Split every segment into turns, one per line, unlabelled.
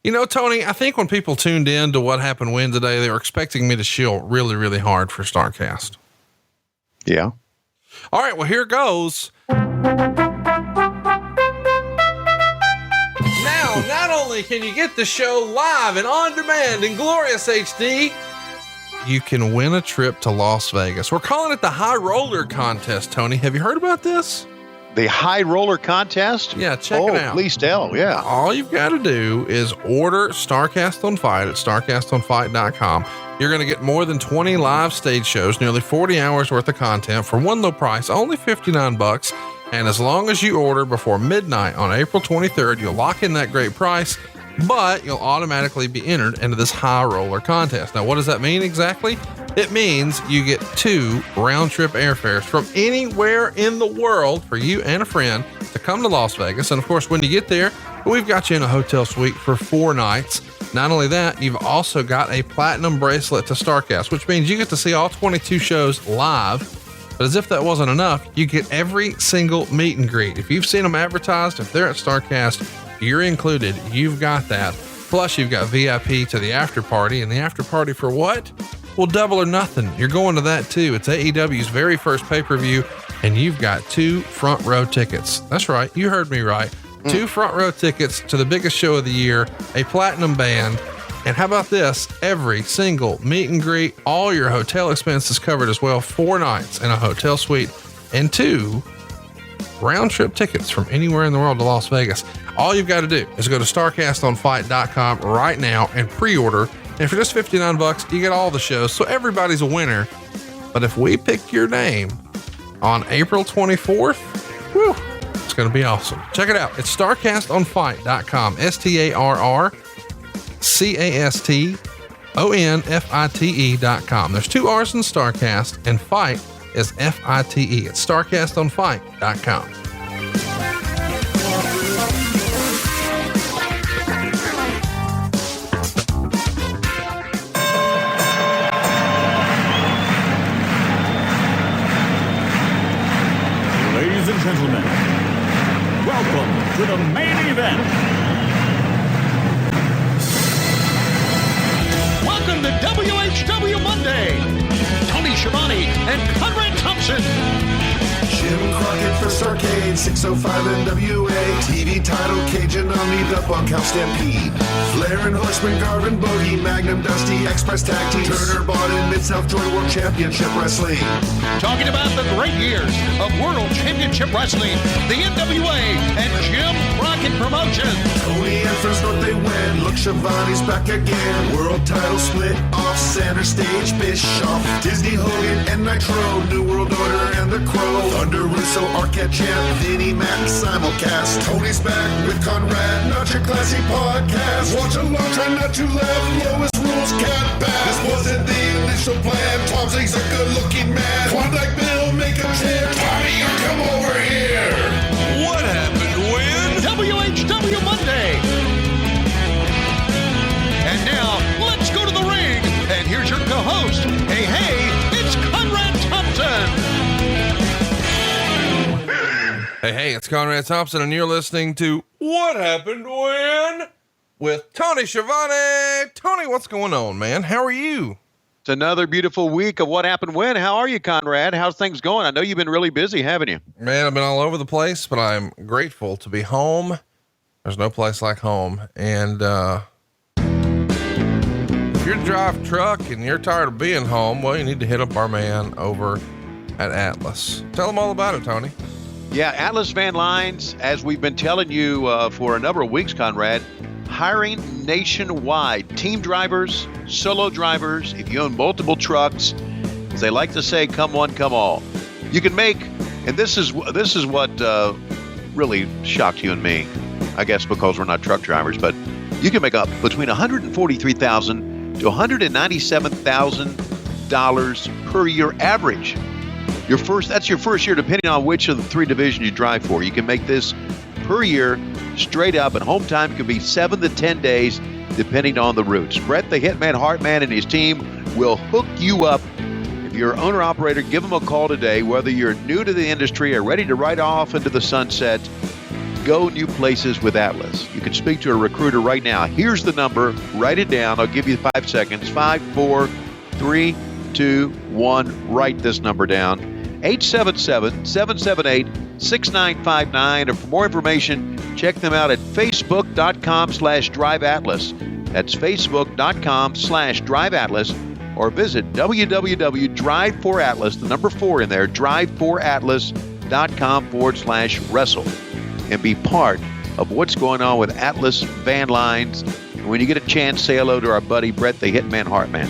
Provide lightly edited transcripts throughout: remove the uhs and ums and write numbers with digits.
You know, Tony, I think when people tuned in to What Happened When today, they were expecting me to shill really, really hard for StarCast.
Yeah.
All right, well, here goes. Now, not only can you get the show live and on demand in glorious HD, you can win a trip to Las Vegas. We're calling it the High Roller Contest, Tony. Have you heard about this?
The High Roller Contest?
Yeah, check it out.
Please tell, yeah.
All you've got to do is order StarCast on Fight at StarCastOnFight.com. You're going to get more than 20 live stage shows, nearly 40 hours worth of content for one low price, only $59. And as long as you order before midnight on April 23rd, you'll lock in that great price, but you'll automatically be entered into this High Roller Contest. Now, what does that mean exactly? It means you get 2 round-trip airfares from anywhere in the world for you and a friend to come to Las Vegas. And of course, when you get there, we've got you in a hotel suite for 4 nights. Not only that, you've also got a platinum bracelet to StarCast, which means you get to see all 22 shows live. But as if that wasn't enough, you get every single meet and greet. If you've seen them advertised, if they're at StarCast, you're included. You've got that. Plus, you've got VIP to the after party. And the after party for what? Well, Double or Nothing. You're going to that too. It's AEW's very first pay-per-view, and you've got 2 front row tickets. That's right. You heard me right. 2 front row tickets to the biggest show of the year, a platinum band. And how about this? Every single meet and greet, all your hotel expenses covered as well. 4 nights in a hotel suite and 2 round trip tickets from anywhere in the world to Las Vegas. All you've got to do is go to StarCastOnFight.com right now and pre-order. And for just $59, you get all the shows. So everybody's a winner. But if we pick your name on April 24th, whew, it's going to be awesome. Check it out. It's StarCastOnFight.com. StarCastonFite.com. There's 2 R's in StarCast, and Fight is FITE. It's StarCastonFight.com.
Ladies and gentlemen, welcome to the main event. Welcome to WHW Monday. Tony Schiavone and Conrad Thompson.
Jim Crockett, First Arcade, 605 NWA. TV title, Cajun Omni, the Bunkhouse Stampede. Flair and Horseman, Garvin, Bogey, Magnum, Dusty, Express Tag Team. Turner, Bodden, Mid-South Joy World Championship Wrestling.
Talking about the great years of World Championship Wrestling, the NWA, and Jim Crockett Promotions.
Tony and First North, they win. Look, Schiavone's back again. World title split off, center stage, Bischoff. Disney, Hogan, and Nitro. New World Order and The Crow. Thunder, Russo, Arquette, Champ, Vinnie, Mac, simulcast. Tony's back with Conrad, not your classy podcast. Watch along, try not to laugh. Lowest rules can't pass. This wasn't the initial plan. Tom Zigg's a good-looking man. Klondike Bill, make him chant. Tommy, you come over here.
What happened when?
WHW Monday. And now, let's go to the ring. And here's your co-host. Hey, it's Conrad Thompson.
Hey, it's Conrad Thompson, and you're listening to What Happened When with Tony Schiavone. Tony, what's going on, man? How are you?
It's another beautiful week of What Happened When. How are you, Conrad? How's things going? I know you've been really busy, haven't you?
Man, I've been all over the place, but I'm grateful to be home. There's no place like home. And if you drive truck and you're tired of being home, well, you need to hit up our man over at Atlas. Tell them all about it, Tony.
Yeah, Atlas Van Lines, as we've been telling you for a number of weeks, Conrad, hiring nationwide. Team drivers, solo drivers, if you own multiple trucks, as they like to say, come one, come all. You can make, and this is what really shocked you and me, I guess because we're not truck drivers, but you can make up between $143,000 to $197,000 per year average. That's your first year, depending on which of the 3 divisions you drive for. You can make this per year straight up, and home time can be 7 to 10 days, depending on the routes. Brett, the Hitman Hartman, and his team will hook you up. If you're an owner-operator, give them a call today, whether you're new to the industry or ready to ride off into the sunset. go new places with Atlas. You can speak to a recruiter right now. Here's the number. Write it down. I'll give you 5 seconds. 5, 4, 3, 2, 1. Write this number down. 877-778-6959. And for more information, check them out at facebook.com/driveatlas. That's facebook.com/driveatlas. Or visit www.drive4atlas, the number 4 in there, drive4atlas.com/wrestle. And be part of what's going on with Atlas Van Lines. And when you get a chance, say hello to our buddy Brett, the Hitman Hartman.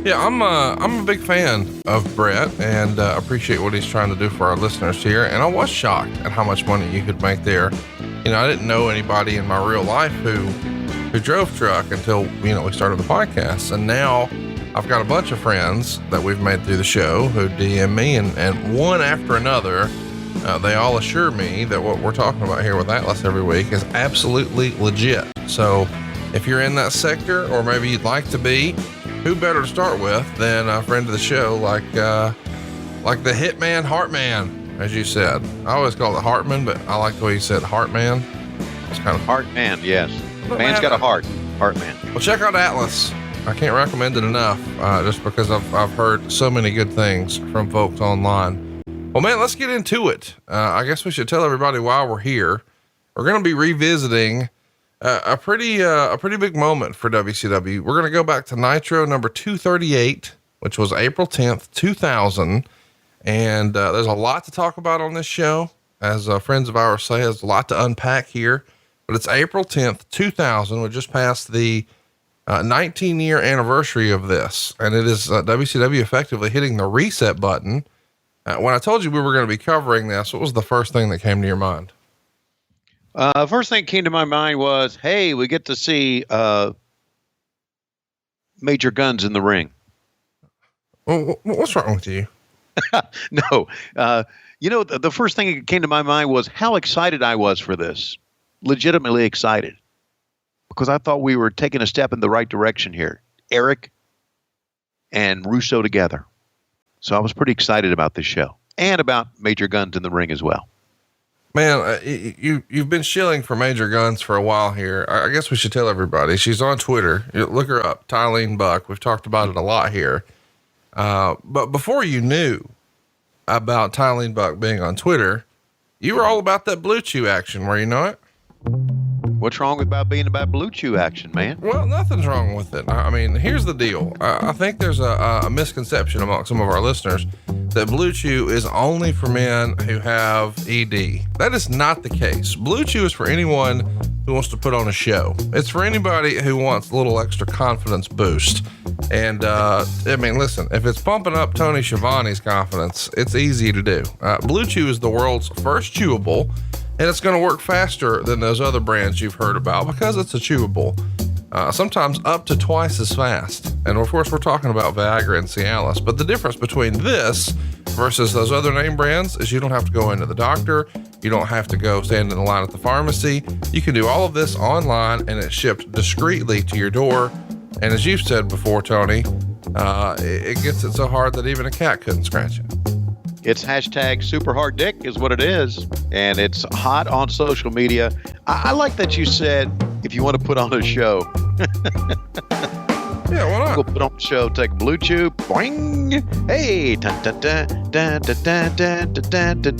Yeah, I'm a big fan of Brett and appreciate what he's trying to do for our listeners here. And I was shocked at how much money you could make there. You know, I didn't know anybody in my real life who drove truck until, you know, we started the podcast. And now I've got a bunch of friends that we've made through the show who DM me, and one after another, they all assure me that what we're talking about here with Atlas every week is absolutely legit. So if you're in that sector, or maybe you'd like to be, who better to start with than a friend of the show like the Hitman Hartman, as you said. I always call it Hartman, but I like the way you said Hartman. It's kind of
Hartman, yes. Man's got a heart. Hartman.
Well, check out Atlas. I can't recommend it enough, just because I've heard so many good things from folks online. Well, man, let's get into it. I guess we should tell everybody why we're here. We're going to be revisiting a pretty big moment for WCW. We're going to go back to Nitro number 238, which was April 10th, 2000. And there's a lot to talk about on this show. As friends of ours say, there's a lot to unpack here. But it's April 10th, 2000. We just passed the 19-year anniversary of this. And it is WCW effectively hitting the reset button. When I told you we were going to be covering this, what was the first thing that came to your mind?
First thing that came to my mind was, hey, we get to see Major Guns in the ring.
Well, what's wrong with you?
No. You know, the first thing that came to my mind was how excited I was for this. Legitimately excited. Because I thought we were taking a step in the right direction here. Eric and Russo together. So I was pretty excited about this show. And about Major Guns in the ring as well.
Man, you've been shilling for Major Guns for a while here. I guess we should tell everybody. She's on Twitter. Look her up, Tylene Buck. We've talked about it a lot here. But before you knew about Tylene Buck being on Twitter, you were all about that Blue Chew action, were you not?
What's wrong with being about Blue Chew action, man?
Well, nothing's wrong with it. I mean, here's the deal. I think there's a misconception among some of our listeners that Blue Chew is only for men who have ED. That is not the case. Blue Chew is for anyone who wants to put on a show. It's for anybody who wants a little extra confidence boost. And, I mean, listen, if it's pumping up Tony Schiavone's confidence, it's easy to do. Blue Chew is the world's first chewable, and it's going to work faster than those other brands you've heard about because it's a chewable. Sometimes up to twice as fast. And of course, we're talking about Viagra and Cialis, but the difference between this versus those other name brands is you don't have to go into the doctor. You don't have to go stand in the line at the pharmacy. You can do all of this online, and it's shipped discreetly to your door. And as you've said before, Tony, it gets it so hard that even a cat couldn't scratch it.
It's hashtag super hard dick is what it is. And it's hot on social media. I like that you said, if you want to put on a show.
Yeah, why not?
Go put on a show, take a Blue Chew, boing. Hey, dun, dun, dun, dun, dun, dun, dun, dun, dun,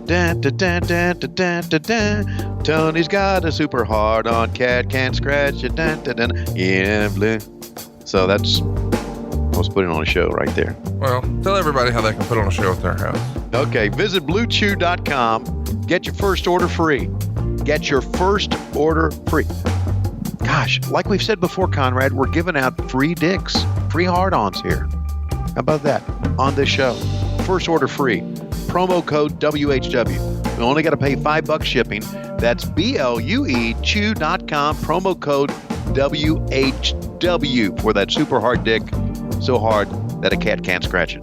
dun, dun, dun, dun, dun, dun, dun. Tony's got a super hard on, cat can't scratch it, dun, dun, dun, yeah, blue. So that's, I was putting on a show right there.
Well, tell everybody how they can put on a show at their house.
Okay, visit BlueChew.com. Get your first order free. Get your first order free. Gosh, like we've said before, Conrad, we're giving out free dicks, free hard-ons here. How about that on this show? First order free. Promo code WHW. We only got to pay $5 shipping. That's BLUE Chew.com. Promo code WHW for that super hard dick. So hard that a cat can't scratch it.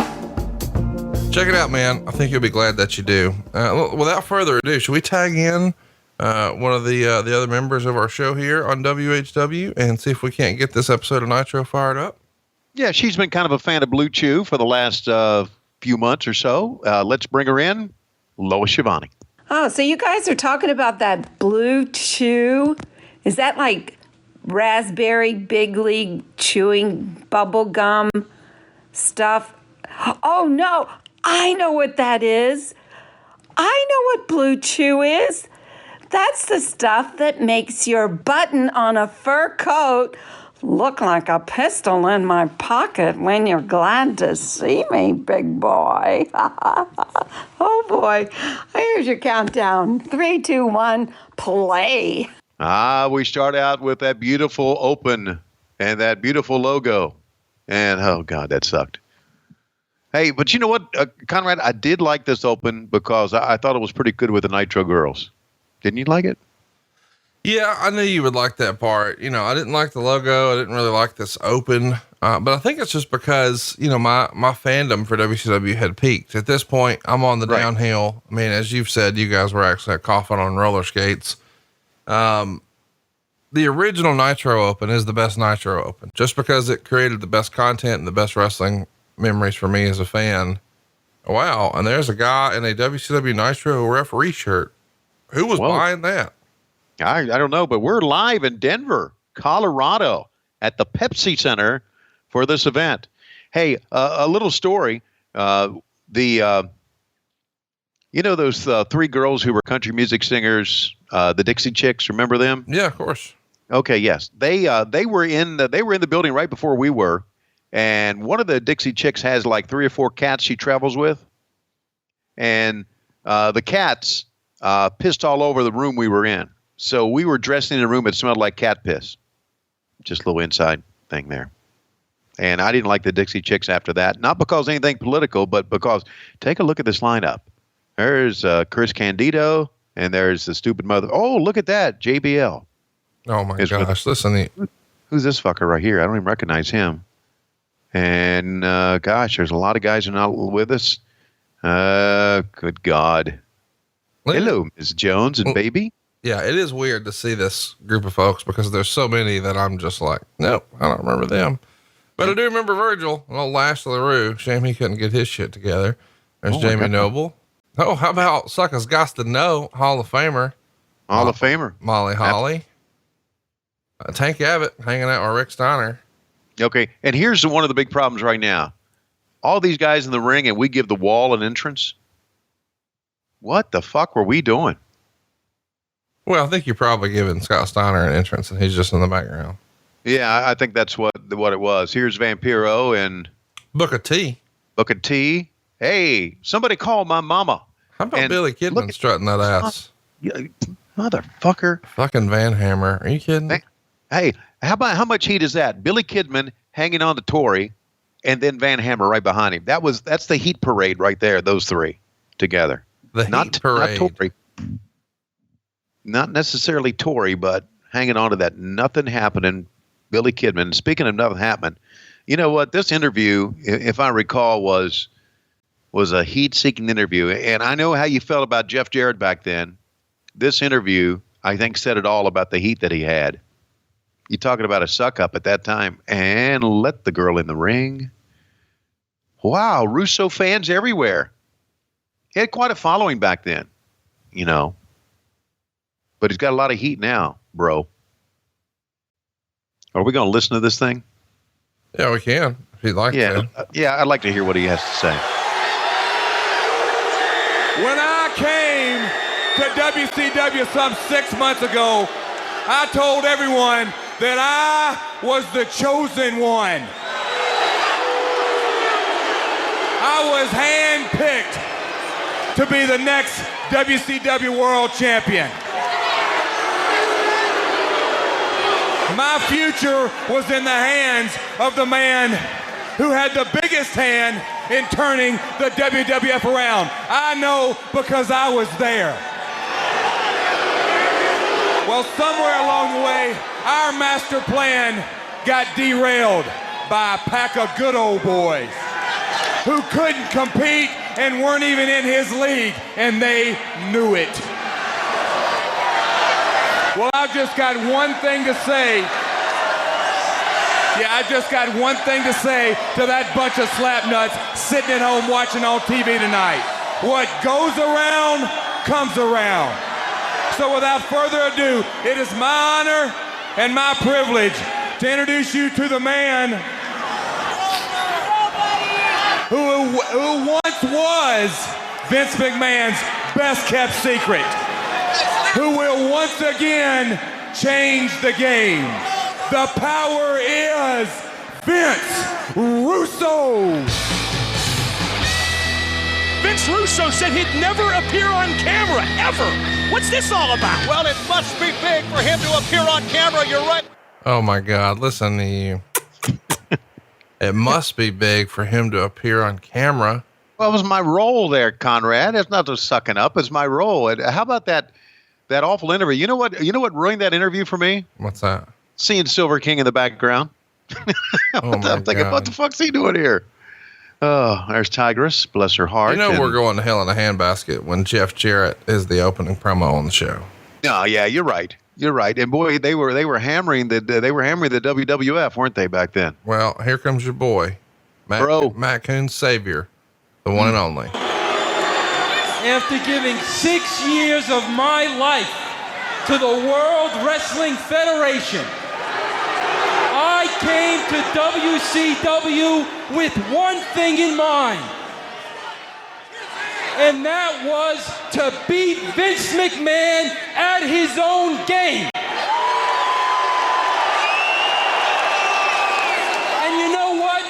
Check it out, man. I think you'll be glad that you do. Without further ado, should we tag in one of the other members of our show here on WHW and see if we can't get this episode of Nitro fired up?
Yeah, she's been kind of a fan of Blue Chew for the last few months or so. Let's bring her in, Lois Schiavone.
Oh, so you guys are talking about that Blue Chew? Is that like raspberry big league chewing bubble gum stuff? Oh, no. I know what that is. I know what Blue Chew is. That's the stuff that makes your button on a fur coat look like a pistol in my pocket when you're glad to see me, big boy. Oh, boy. Here's your countdown. 3, 2, 1, play.
We start out with that beautiful open and that beautiful logo. And, oh, God, that sucked. Hey, but you know what, Conrad? I did like this open because I thought it was pretty good with the Nitro girls. Didn't you like it?
Yeah, I knew you would like that part. You know, I didn't like the logo. I didn't really like this open. But I think it's just because, you know, my fandom for WCW had peaked. At this point, I'm on the downhill. I mean, as you've said, you guys were actually coughing on roller skates. The original Nitro Open is the best Nitro Open, just because it created the best content and the best wrestling memories for me as a fan. Wow. And there's a guy in a WCW Nitro referee shirt. Who was buying that?
I don't know, but we're live in Denver, Colorado at the Pepsi Center for this event. Hey, a little story. You know, those 3 girls who were country music singers, the Dixie Chicks, remember them?
Yeah, of course.
Okay. Yes. They were in the building right before we were. And one of the Dixie Chicks has like 3 or 4 cats she travels with. And the cats pissed all over the room we were in. So we were dressed in a room that smelled like cat piss. Just a little inside thing there. And I didn't like the Dixie Chicks after that. Not because anything political, but because take a look at this lineup. There's Chris Candido, and there's the stupid mother. Oh, look at that. JBL.
Oh, my gosh. Listen.
Who's this fucker right here? I don't even recognize him. And, gosh, there's a lot of guys who are not with us. Good God. Hello, Ms. Jones and baby.
Yeah, it is weird to see this group of folks because there's so many that I'm just like, nope, I don't remember them. But I do remember Virgil, old Lash LaRue. Shame he couldn't get his shit together. There's Jamie Noble. Oh, how about Suckers Gots to Know, Hall of Famer.
Hall of Famer.
Molly Holly. Tank Abbott hanging out with Rick Steiner.
Okay, and here's one of the big problems right now. All these guys in the ring, and we give the wall an entrance. What the fuck were we doing?
Well, I think you're probably giving Scott Steiner an entrance, and he's just in the background.
Yeah, I think that's what it was. Here's Vampiro and
Booker T.
Booker T. Hey, somebody call my mama.
How about Billy Kidman strutting that ass?
Motherfucker.
Fucking Van Hammer. Are you kidding?
Hey, how much heat is that? Billy Kidman hanging on to Tori, and then Van Hammer right behind him. That's the heat parade right there. Those 3 together.
The heat parade.
Not Tori. Not necessarily Tori, but hanging on to that. Nothing happening. Billy Kidman. Speaking of nothing happening, you know what? This interview, if I recall, was a heat-seeking interview. And I know how you felt about Jeff Jarrett back then. This interview, I think, said it all about the heat that he had. You're talking about a suck-up at that time. And let the girl in the ring. Wow, Russo fans everywhere. He had quite a following back then, you know. But he's got a lot of heat now, bro. Are we going to listen to this thing?
Yeah, we can, if you'd like to.
Yeah, I'd like to hear what he has to say.
When I came to WCW some 6 months ago, I told everyone that I was the chosen one. I was handpicked to be the next WCW World Champion. My future was in the hands of the man who had the biggest hand in turning the WWF around. I know because I was there. Well, somewhere along the way, our master plan got derailed by a pack of good old boys who couldn't compete and weren't even in his league, and they knew it. Well, I've just got one thing to say. Yeah, I just got one thing to say to that bunch of slapnuts sitting at home watching on TV tonight. What goes around comes around. So without further ado, it is my honor and my privilege to introduce you to the man who once was Vince McMahon's best kept secret, who will once again change the game. The power is Vince Russo.
Vince Russo said he'd never appear on camera, ever. What's this all about?
Well, it must be big for him to appear on camera. You're right.
Oh my God. Listen to you. It must be big for him to appear on camera.
Well, it was my role there, Conrad. It's not just sucking up. It's my role. And how about that awful interview? You know what ruined that interview for me?
What's that?
Seeing Silver King in the background. I'm thinking, what the fuck's he doing here? Oh, there's Tigress. Bless her heart.
You know, we're going to hell in a handbasket when Jeff Jarrett is the opening promo on the show.
No, yeah, you're right. You're right. And boy, they were hammering the WWF, weren't they, back then?
Well, here comes your boy, Matt Coon's savior, the one and only.
After giving 6 years of my life to the World Wrestling Federation, I came to WCW with one thing in mind, and that was to beat Vince McMahon at his own game. And you know what?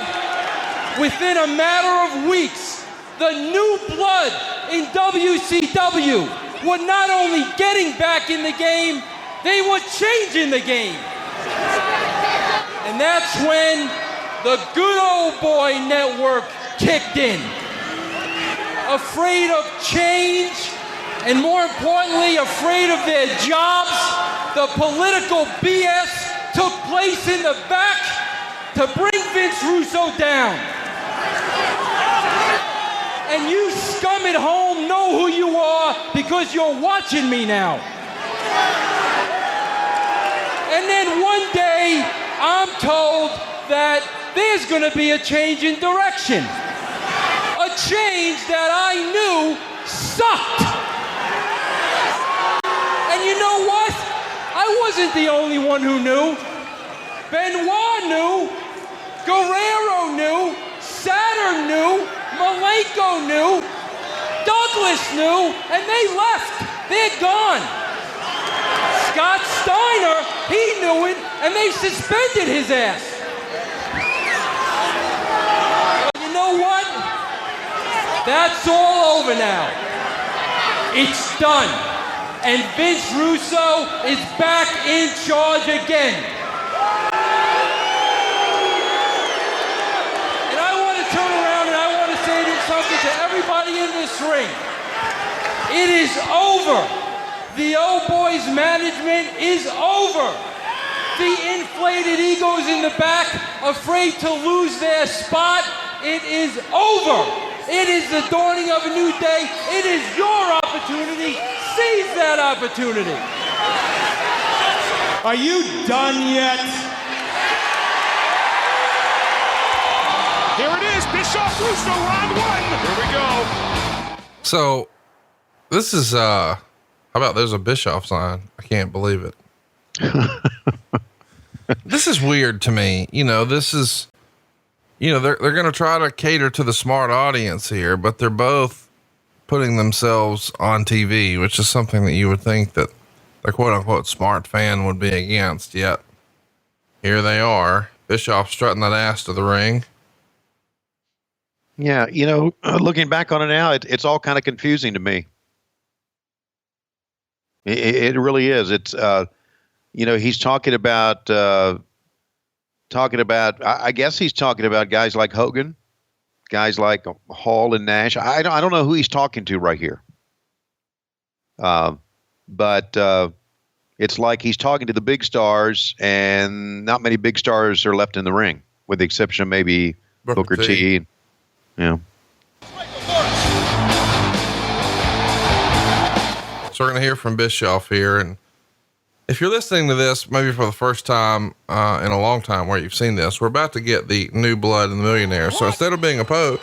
Within a matter of weeks, the new blood in WCW were not only getting back in the game, they were changing the game. And that's when the Good Old Boy Network kicked in. Afraid of change, and more importantly, afraid of their jobs, the political BS took place in the back to bring Vince Russo down. And you scum at home know who you are because you're watching me now. And then one day, I'm told that there's going to be a change in direction. A change that I knew sucked. And you know what? I wasn't the only one who knew. Benoit knew. Guerrero knew. Saturn knew. Malenko knew. Douglas knew. And they left. They're gone. Scott Steiner, he knew it, and they suspended his ass. But you know what? That's all over now. It's done. And Vince Russo is back in charge again. And I want to turn around and I want to say something to everybody in this ring. It is over. The old boys management is over. The inflated egos in the back, afraid to lose their spot, it is over. It is the dawning of a new day. It is your opportunity. Seize that opportunity.
Are you done yet? Here it is, Bischoff Russo, round one. Here we go.
So this is, how about there's a Bischoff sign? I can't believe it. This is weird to me. You know, this is, you know, they're going to try to cater to the smart audience here, but they're both putting themselves on TV, which is something that you would think that the quote unquote smart fan would be against. Yet here they are, Bischoff strutting that ass to the ring.
Yeah. You know, looking back on it now, it's all kind of confusing to me. It really is. It's, you know, he's talking about, I guess he's talking about guys like Hogan, guys like Hall and Nash. I don't know who he's talking to right here. But it's like he's talking to the big stars, and not many big stars are left in the ring, with the exception of maybe Booker T. Yeah.
So we're going to hear from Bischoff here. And if you're listening to this, maybe for the first time in a long time where you've seen this, we're about to get the new blood and the millionaires. So instead of being opposed,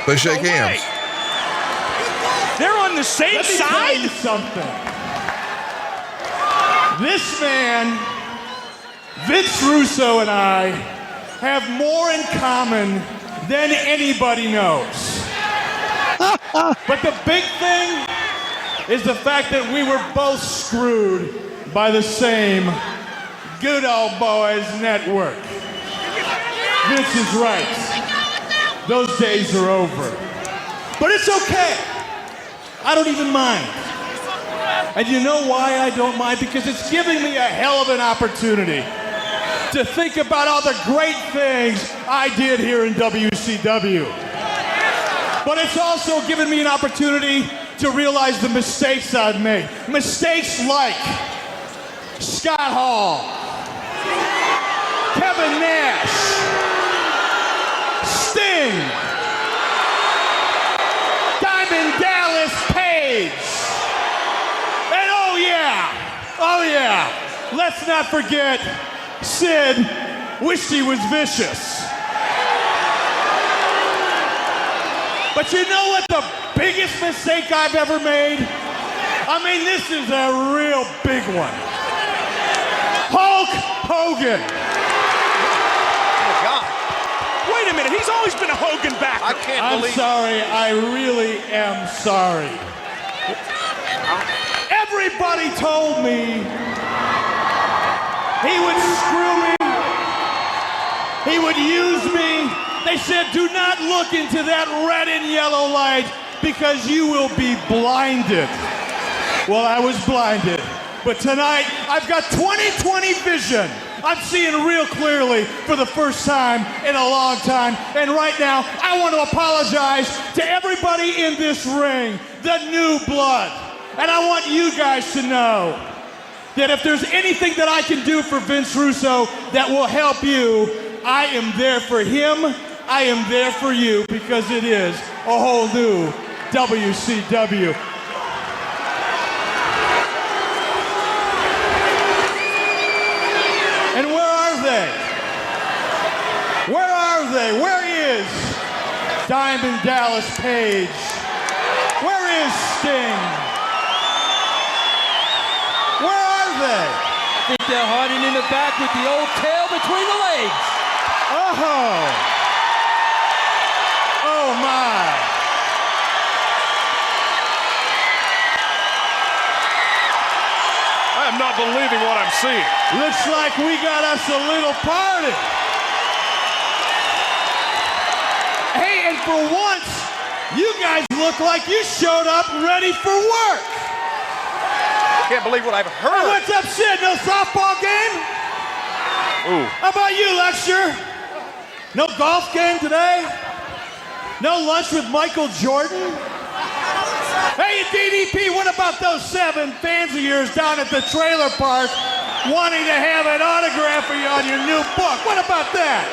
they shake hands.
They're on
the same
side? Let me tell you something. This man, Vince Russo, and I have more in common than anybody knows. But the big thing is the fact that we were both screwed by the same good old boys network. Vince is right. Those days are over. But it's okay. I don't even mind. And you know why I don't mind? Because it's giving me a hell of an opportunity to think about all the great things I did here in WCW. But it's also given me an opportunity to realize the mistakes I've made. Mistakes like Scott Hall, Kevin Nash, Sting, Diamond Dallas Page, and oh yeah, let's not forget Sid wished he was vicious. But you know what the biggest mistake I've ever made? I mean, this is a real big one. Hulk Hogan.
Oh, God. Wait a minute, he's always been a Hogan backer.
I can't believe.
I'm sorry, I really am sorry. Everybody told me he would screw me, he would use me. They said, do not look into that red and yellow light because you will be blinded. Well, I was blinded. But tonight, I've got 20/20 vision. I'm seeing real clearly for the first time in a long time. And right now, I want to apologize to everybody in this ring, the new blood. And I want you guys to know that if there's anything that I can do for Vince Russo that will help you, I am there for him. I am there for you because it is a whole new WCW. And where are they? Where are they? Where is Diamond Dallas Page? Where is Sting? Where are they?
I think they're hiding in the back with the old tail between the legs.
Oh! Oh my!
I am not believing what I'm seeing.
Looks like we got us a little party. Hey, and for once, you guys look like you showed up ready for work.
I can't believe what I've heard.
Hey, what's up, Sid? No softball game?
Ooh.
How about you, Lexter? No golf game today? No lunch with Michael Jordan? Hey, DDP, what about those 7 fans of yours down at the trailer park wanting to have an autograph for you on your new book? What about that?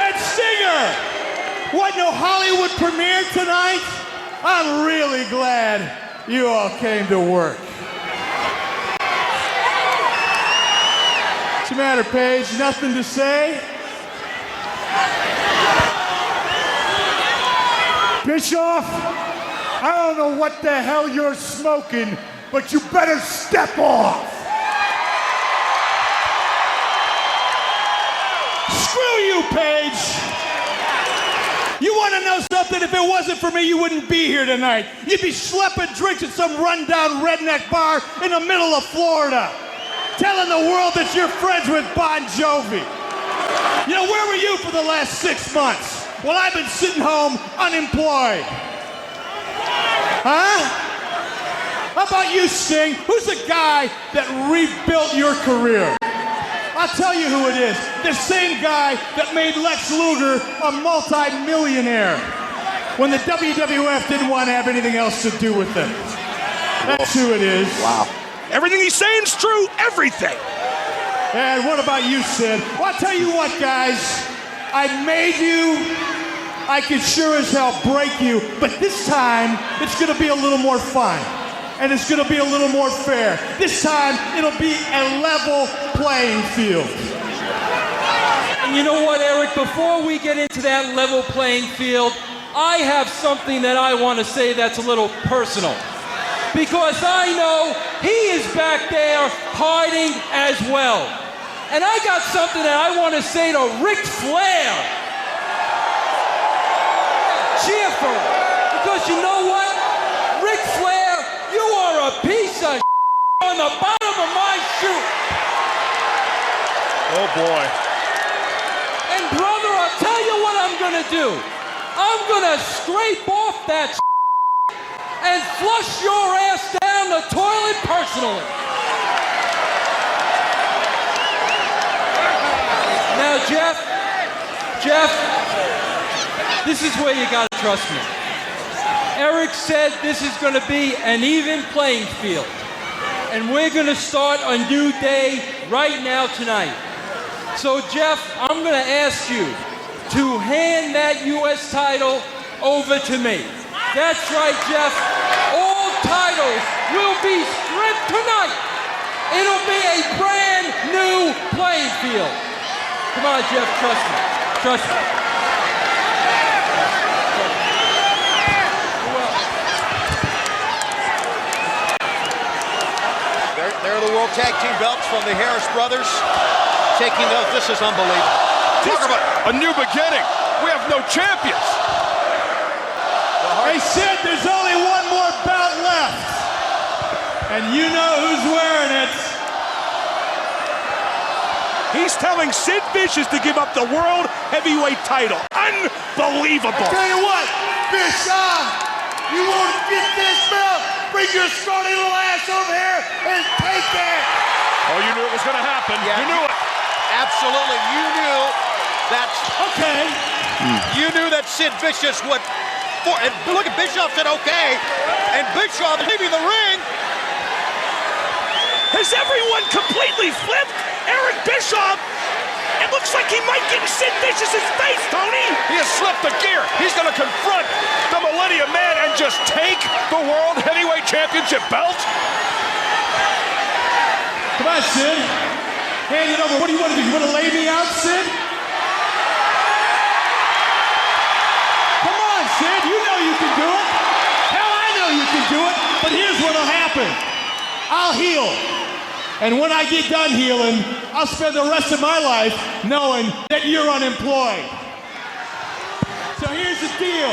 And Stinger! What, no Hollywood premiere tonight? I'm really glad you all came to work. What's the matter, Paige? Nothing to say? Bischoff, I don't know what the hell you're smoking, but you better step off. Screw you, Paige. You want to know something? If it wasn't for me, you wouldn't be here tonight. You'd be schlepping drinks at some rundown redneck bar in the middle of Florida, telling the world that you're friends with Bon Jovi. You know, where were you for the last 6 months? Well, I've been sitting home unemployed. Huh? How about you, Sting? Who's the guy that rebuilt your career? I'll tell you who it is. The same guy that made Lex Luger a multi-millionaire when the WWF didn't want to have anything else to do with it. That's who it is.
Wow. Everything he's saying is true. Everything.
And what about you, Sid? Well, I'll tell you what, guys. I made you. I can sure as hell break you. But this time, it's going to be a little more fun. And it's going to be a little more fair. This time, it'll be a level playing field.
And you know what, Eric? Before we get into that level playing field, I have something that I want to say that's a little personal. because I know he is back there hiding as well. And I got something that I want to say to Ric Flair. Cheer for him. Because you know what? Ric Flair, you are a piece of on the bottom of my shoe.
Oh, boy.
And brother, I'll tell you what I'm going to do. I'm going to scrape off that and flush your ass down the toilet personally. Now, Jeff, this is where you got to trust me. Eric said this is going to be an even playing field. And we're going to start a new day right now tonight. So, Jeff, I'm going to ask you to hand that U.S. title over to me. That's right, Jeff. All titles will be stripped tonight. It'll be a brand new playing field. Come on, Jeff, trust me. Trust me.
There are the World Tag Team belts from the Harris brothers. Taking those, this is unbelievable.
Talk about a new beginning. We have no champions.
They said there's only one more bout left. And you know who's wearing it.
He's telling Sid Vicious to give up the World Heavyweight title. Unbelievable.
I tell you what, Bischoff, you want to get this belt? Bring your scrawny little ass over here and take that.
Oh, you knew it was going to happen.
Yeah,
you knew it.
Absolutely, you knew that.
Okay.
You knew that Sid Vicious would. And look at Bischoff said okay, and Bischoff leaving the ring.
Has everyone completely flipped? Eric Bischoff, it looks like he might get in Sid Vicious's face, Tony. He has slipped the gear. He's going to confront the Millennium Man and just take the World Heavyweight Championship belt.
Come on, Sid. Hand it over. What do you want to do? You want to lay me out, Sid? Come on, Sid. You know you can do it. Hell, I know you can do it. But here's what'll happen. I'll heal. And when I get done healing, I'll spend the rest of my life knowing that you're unemployed. So here's the deal.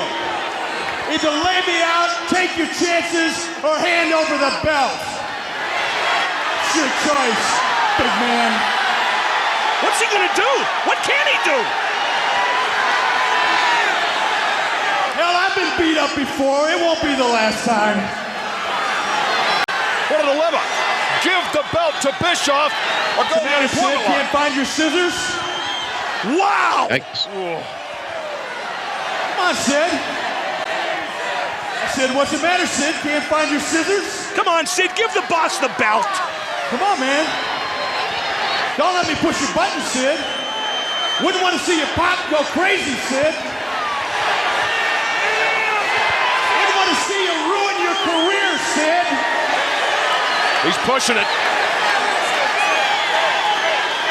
Either lay me out, take your chances, or hand over the belt. It's your choice, big man.
What's he going to do? What can he do?
Hell, I've been beat up before. It won't be the last time.
What a dilemma. Give the belt to Bischoff or go to the unemployment line.
Can't find your scissors?
Wow!
Thanks.
Come on, Sid. I said, what's the matter, Sid? Can't find your scissors?
Come on, Sid, give the boss the belt.
Come on, man. Don't let me push your button, Sid. Wouldn't want to see your pop go crazy, Sid. Wouldn't want to see you ruin your career, Sid.
He's pushing it.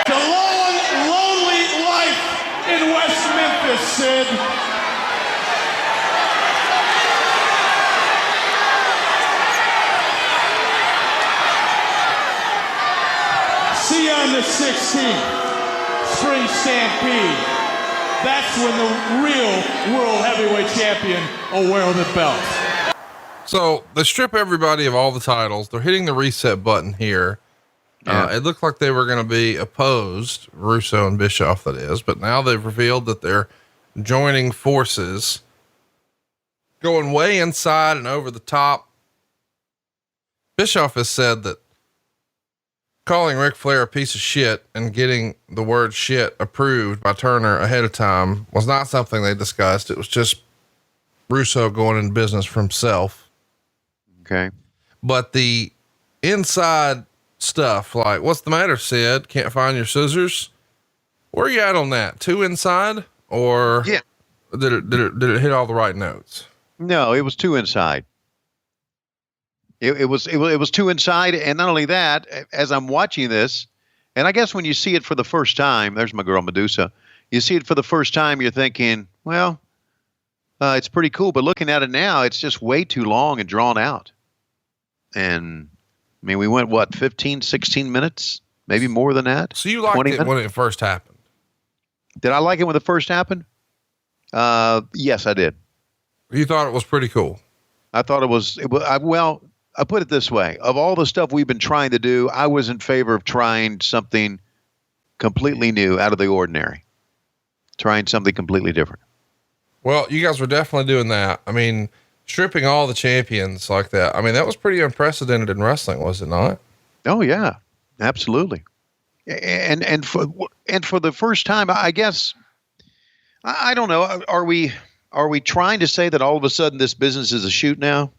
The long, lonely life in West Memphis, Sid. See you on the 16th, Spring Stampede. That's when the real World Heavyweight Champion will wear the belt.
So they strip everybody of all the titles. They're hitting the reset button here. It looked like they were going to be opposed, Russo and Bischoff, that is, but now they've revealed that they're joining forces, going way inside and over the top. Bischoff has said that calling Ric Flair a piece of shit and getting the word shit approved by Turner ahead of time was not something they discussed. It was just Russo going into business for himself.
Okay.
But the inside stuff, like, what's the matter, Sid? Can't find your scissors? Where are you at on that? Too inside, or
Yeah.
did it hit all the right notes?
No, it was too inside. It was too inside. And not only that, as I'm watching this, and I guess when you see it for the first time, there's my girl Medusa. You see it for the first time, you're thinking, well, it's pretty cool. But looking at it now, it's just way too long and drawn out. And I mean, we went, what, 15, 16 minutes, maybe more than that?
So you liked it when it first happened?
Did I like it when it first happened? Yes, I did.
You thought it was pretty cool?
I thought well, I put it this way. Of all the stuff we've been trying to do, I was in favor of trying something completely new, out of the ordinary. Trying something completely different.
Well, you guys were definitely doing that. I mean, stripping all the champions like that. I mean, that was pretty unprecedented in wrestling, was it not?
Oh yeah, absolutely. And for the first time, I guess, I don't know. Are we trying to say that all of a sudden this business is a shoot now?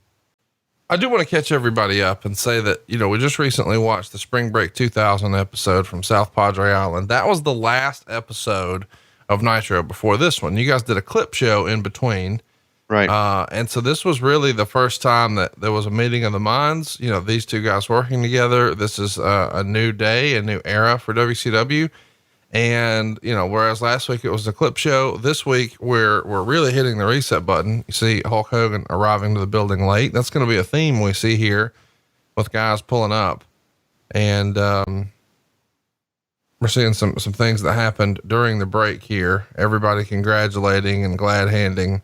I do want to catch everybody up and say that, we just recently watched the Spring Break 2000 episode from South Padre Island. That was the last episode of Nitro before this one. You guys did a clip show in between.
Right.
And so this was really the first time that there was a meeting of the minds, these two guys working together. This is a new day, a new era for WCW. And, whereas last week it was the clip show, this week we're really hitting the reset button. You see Hulk Hogan arriving to the building late. That's going to be a theme we see here with guys pulling up. And, we're seeing some things that happened during the break here. Everybody congratulating and glad handing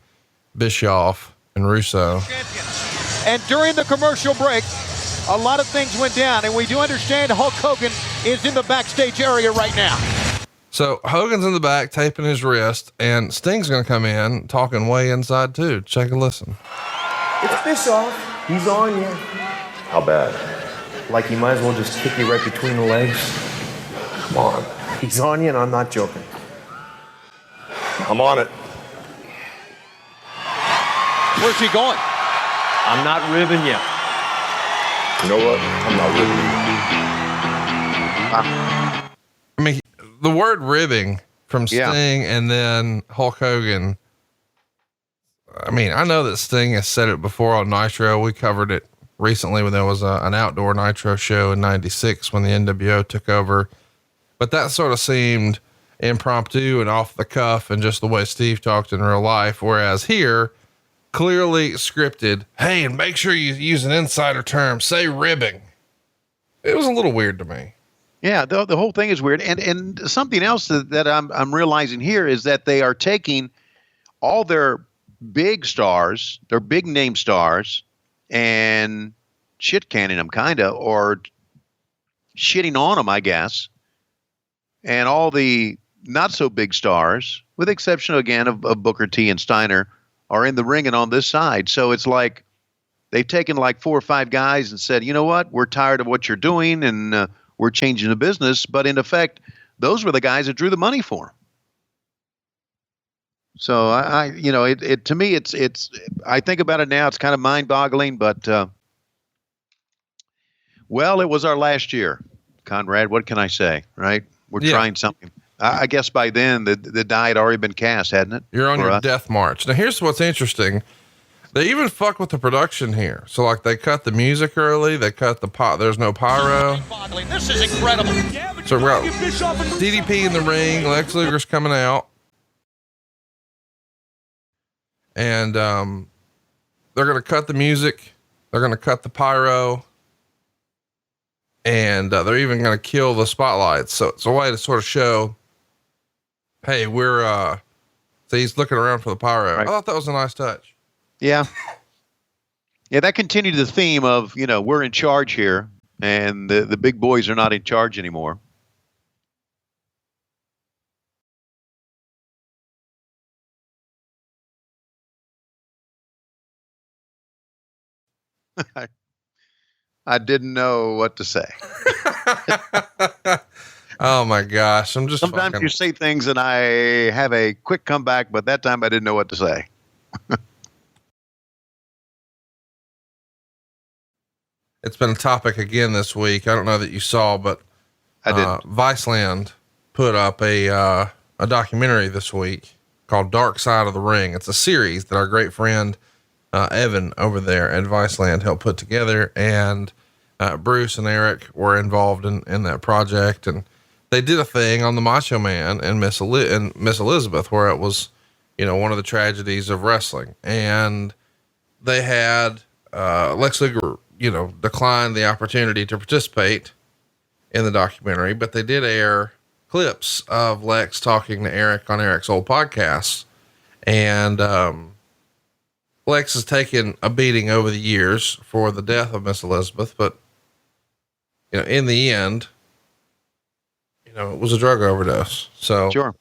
Bischoff and Russo.
And during the commercial break, a lot of things went down, and we do understand Hulk Hogan is in the backstage area right now.
So Hogan's in the back taping his wrist, and Sting's going to come in talking way inside too. Check a listen.
It's Bischoff. He's on you. How bad? Like he might as well just kick you right between the legs. Come on. He's on you, and I'm not joking. I'm on it.
Where's he going?
I'm not ribbing you. You know what? I'm not ribbing you.
I mean, the word ribbing from Sting and then Hulk Hogan. I mean, I know that Sting has said it before on Nitro. We covered it recently when there was an outdoor Nitro show in '96 when the NWO took over. But that sort of seemed impromptu and off the cuff and just the way Steve talked in real life. Whereas here, clearly scripted. Hey, and make sure you use an insider term, say ribbing. It was a little weird to me.
Yeah. The whole thing is weird. And something else that I'm realizing here is that they are taking all their big stars, their big name stars, and shit canning them or shitting on them, I guess. And all the not so big stars, with the exception again of Booker T and Steiner, are in the ring and on this side. So it's like they've taken like 4 or 5 guys and said, you know what, we're tired of what you're doing and we're changing the business. But in effect, those were the guys that drew the money for them. So it to me, it's I think about it now, it's kind of mind boggling, but well, it was our last year, Conrad. What can I say? Right. We're trying something. I guess by then the die had already been cast, hadn't it?
You're on your death march. Now here's what's interesting. They even fuck with the production here. So like they cut the music early. They cut the there's no pyro.
This is incredible.
So we're got DDP in the ring. Lex Luger's coming out. And, they're going to cut the music. They're going to cut the pyro. And they're even going to kill the spotlights. So it's a way to sort of show, hey, so he's looking around for the pyro. Right. I thought that was a nice touch.
Yeah. Yeah. That continued the theme of, we're in charge here and the big boys are not in charge anymore. I didn't know what to say.
Oh my gosh.
Sometimes you say things and I have a quick comeback, but that time I didn't know what to say.
It's been a topic again this week. I don't know that you saw, but
I didn't.
Viceland put up a documentary this week called Dark Side of the Ring. It's a series that our great friend, Evan over there at Viceland helped put together, and Bruce and Eric were involved in that project, and they did a thing on the Macho Man and Miss Elizabeth where it was, one of the tragedies of wrestling, and they had Lex Luger, declined the opportunity to participate in the documentary, but they did air clips of Lex talking to Eric on Eric's old podcasts. And, Lex has taken a beating over the years for the death of Miss Elizabeth, but in the end, it was a drug overdose. So
sure,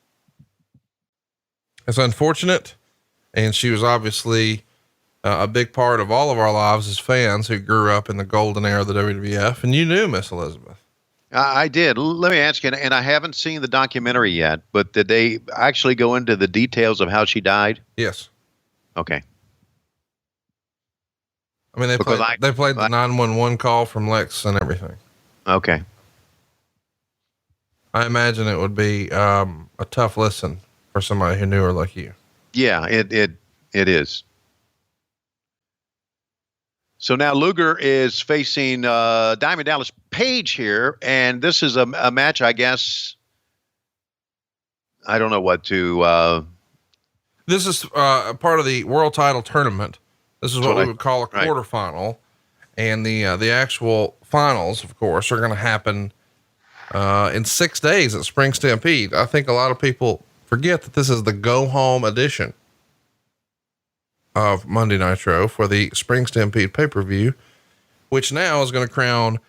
it's unfortunate. And she was obviously a big part of all of our lives as fans who grew up in the golden era of the WWF. And you knew Miss Elizabeth.
I did. Let me ask you, and I haven't seen the documentary yet, but did they actually go into the details of how she died?
Yes.
Okay.
I mean, they played the 911 call from Lex and everything.
Okay.
I imagine it would be a tough listen for somebody who knew her like you.
Yeah, it is. So now Luger is facing Diamond Dallas Page here, and this is a match, I guess. I don't know what to.
This is a part of the world title tournament. This is what we would call a quarterfinal, and the actual finals, of course, are going to happen in 6 days at Spring Stampede. I think a lot of people forget that this is the go home edition of Monday Nitro for the Spring Stampede pay-per-view, which now is going to crown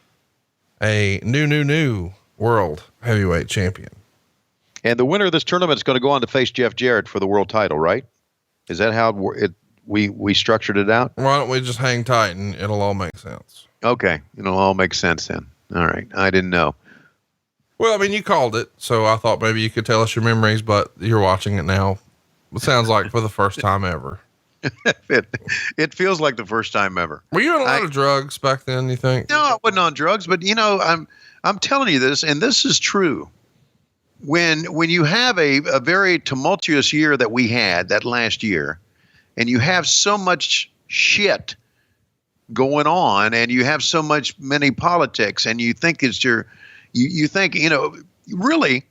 a new world heavyweight champion.
And the winner of this tournament is going to go on to face Jeff Jarrett for the world title, right? Is that how we structured it out?
Why don't we just hang tight and it'll all make sense?
Okay. It'll all make sense then. All right. I didn't know.
Well, I mean, you called it, so I thought maybe you could tell us your memories, but you're watching it now. It sounds like for the first time ever.
It feels like the first time ever.
Were you on a lot of drugs back then, you think?
No, I wasn't on drugs, but I'm telling you this, and this is true. When you have a very tumultuous year that we had that last year, and you have so much shit going on, and you have so many politics, and you think you think, really,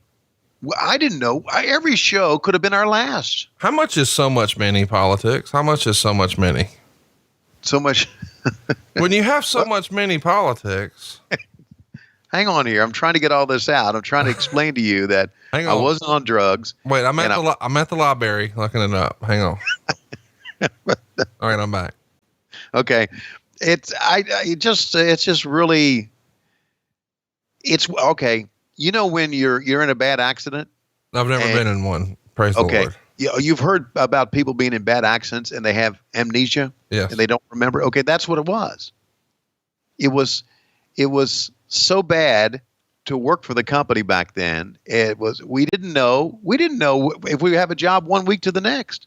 I didn't know. Every show could have been our last.
How much is so much many politics? How much is so much many?
So much.
When you have so much many politics.
Hang on here. I'm trying to get all this out. I'm trying to explain to you that I wasn't on drugs.
Wait, I'm at the library looking it up. Hang on. All right, I'm back.
Okay. It's just really, it's okay. When you're in a bad accident.
I've never been in one. Praise the Lord.
You've heard about people being in bad accidents and they have amnesia.
Yes.
And they don't remember. Okay. That's what it was. It was so bad to work for the company back then. We didn't know if we have a job 1 week to the next.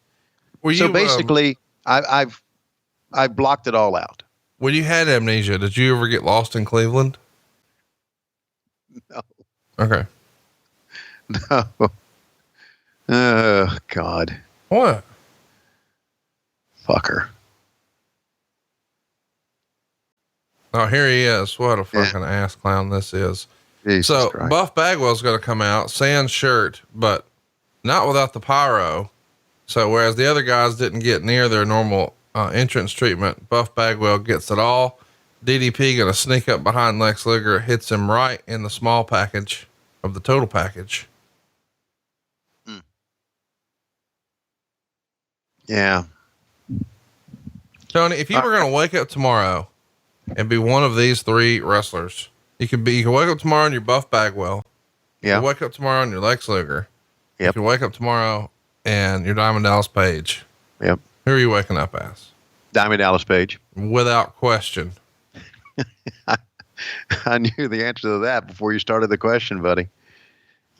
So basically I've blocked it all out.
When you had amnesia, did you ever get lost in Cleveland?
No.
Okay.
No. Oh God.
What?
Fucker.
Oh, here he is. What a fucking ass clown this is.
Jesus Christ.
Buff Bagwell's going to come out, sans shirt, but not without the pyro. So whereas the other guys didn't get near their normal entrance treatment, Buff Bagwell gets it all. DDP going to sneak up behind Lex Luger, hits him right in the small package of the total package.
Yeah.
Tony, if you were going to wake up tomorrow and be one of these three wrestlers, you can wake up tomorrow and you're Buff Bagwell.
Yeah.
You can wake up tomorrow and you're Lex Luger.
Yep.
You can wake up tomorrow and you're Diamond Dallas Page.
Yep.
Who are you waking up as?
Diamond Dallas Page.
Without question.
I knew the answer to that before you started the question, buddy.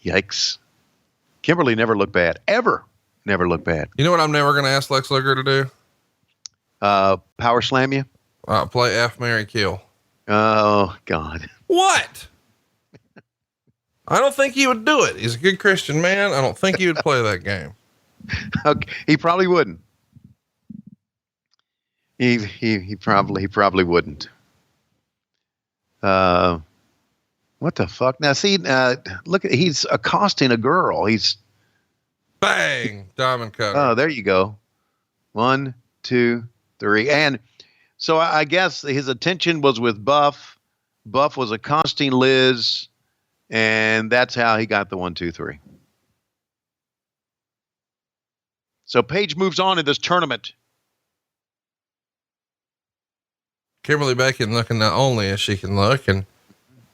Yikes. Kimberly never looked bad. Ever. Never looked bad.
You know what I'm never going to ask Lex Luger to do?
Power slam you?
Play F, Marry, Kill.
Oh, God.
What? I don't think he would do it. He's a good Christian man. I don't think he would play that game.
Okay. He probably wouldn't. He probably wouldn't. What the fuck? Now see, look, he's accosting a girl. He's
bang, diamond cutter.
Oh, there you go. 1, 2, 3. And So I guess his attention was with Buff. Buff was accosting Liz, and that's how he got the 1, 2, 3. So Paige moves on in this tournament.
Kimberly Bacon looking not only as she can look, and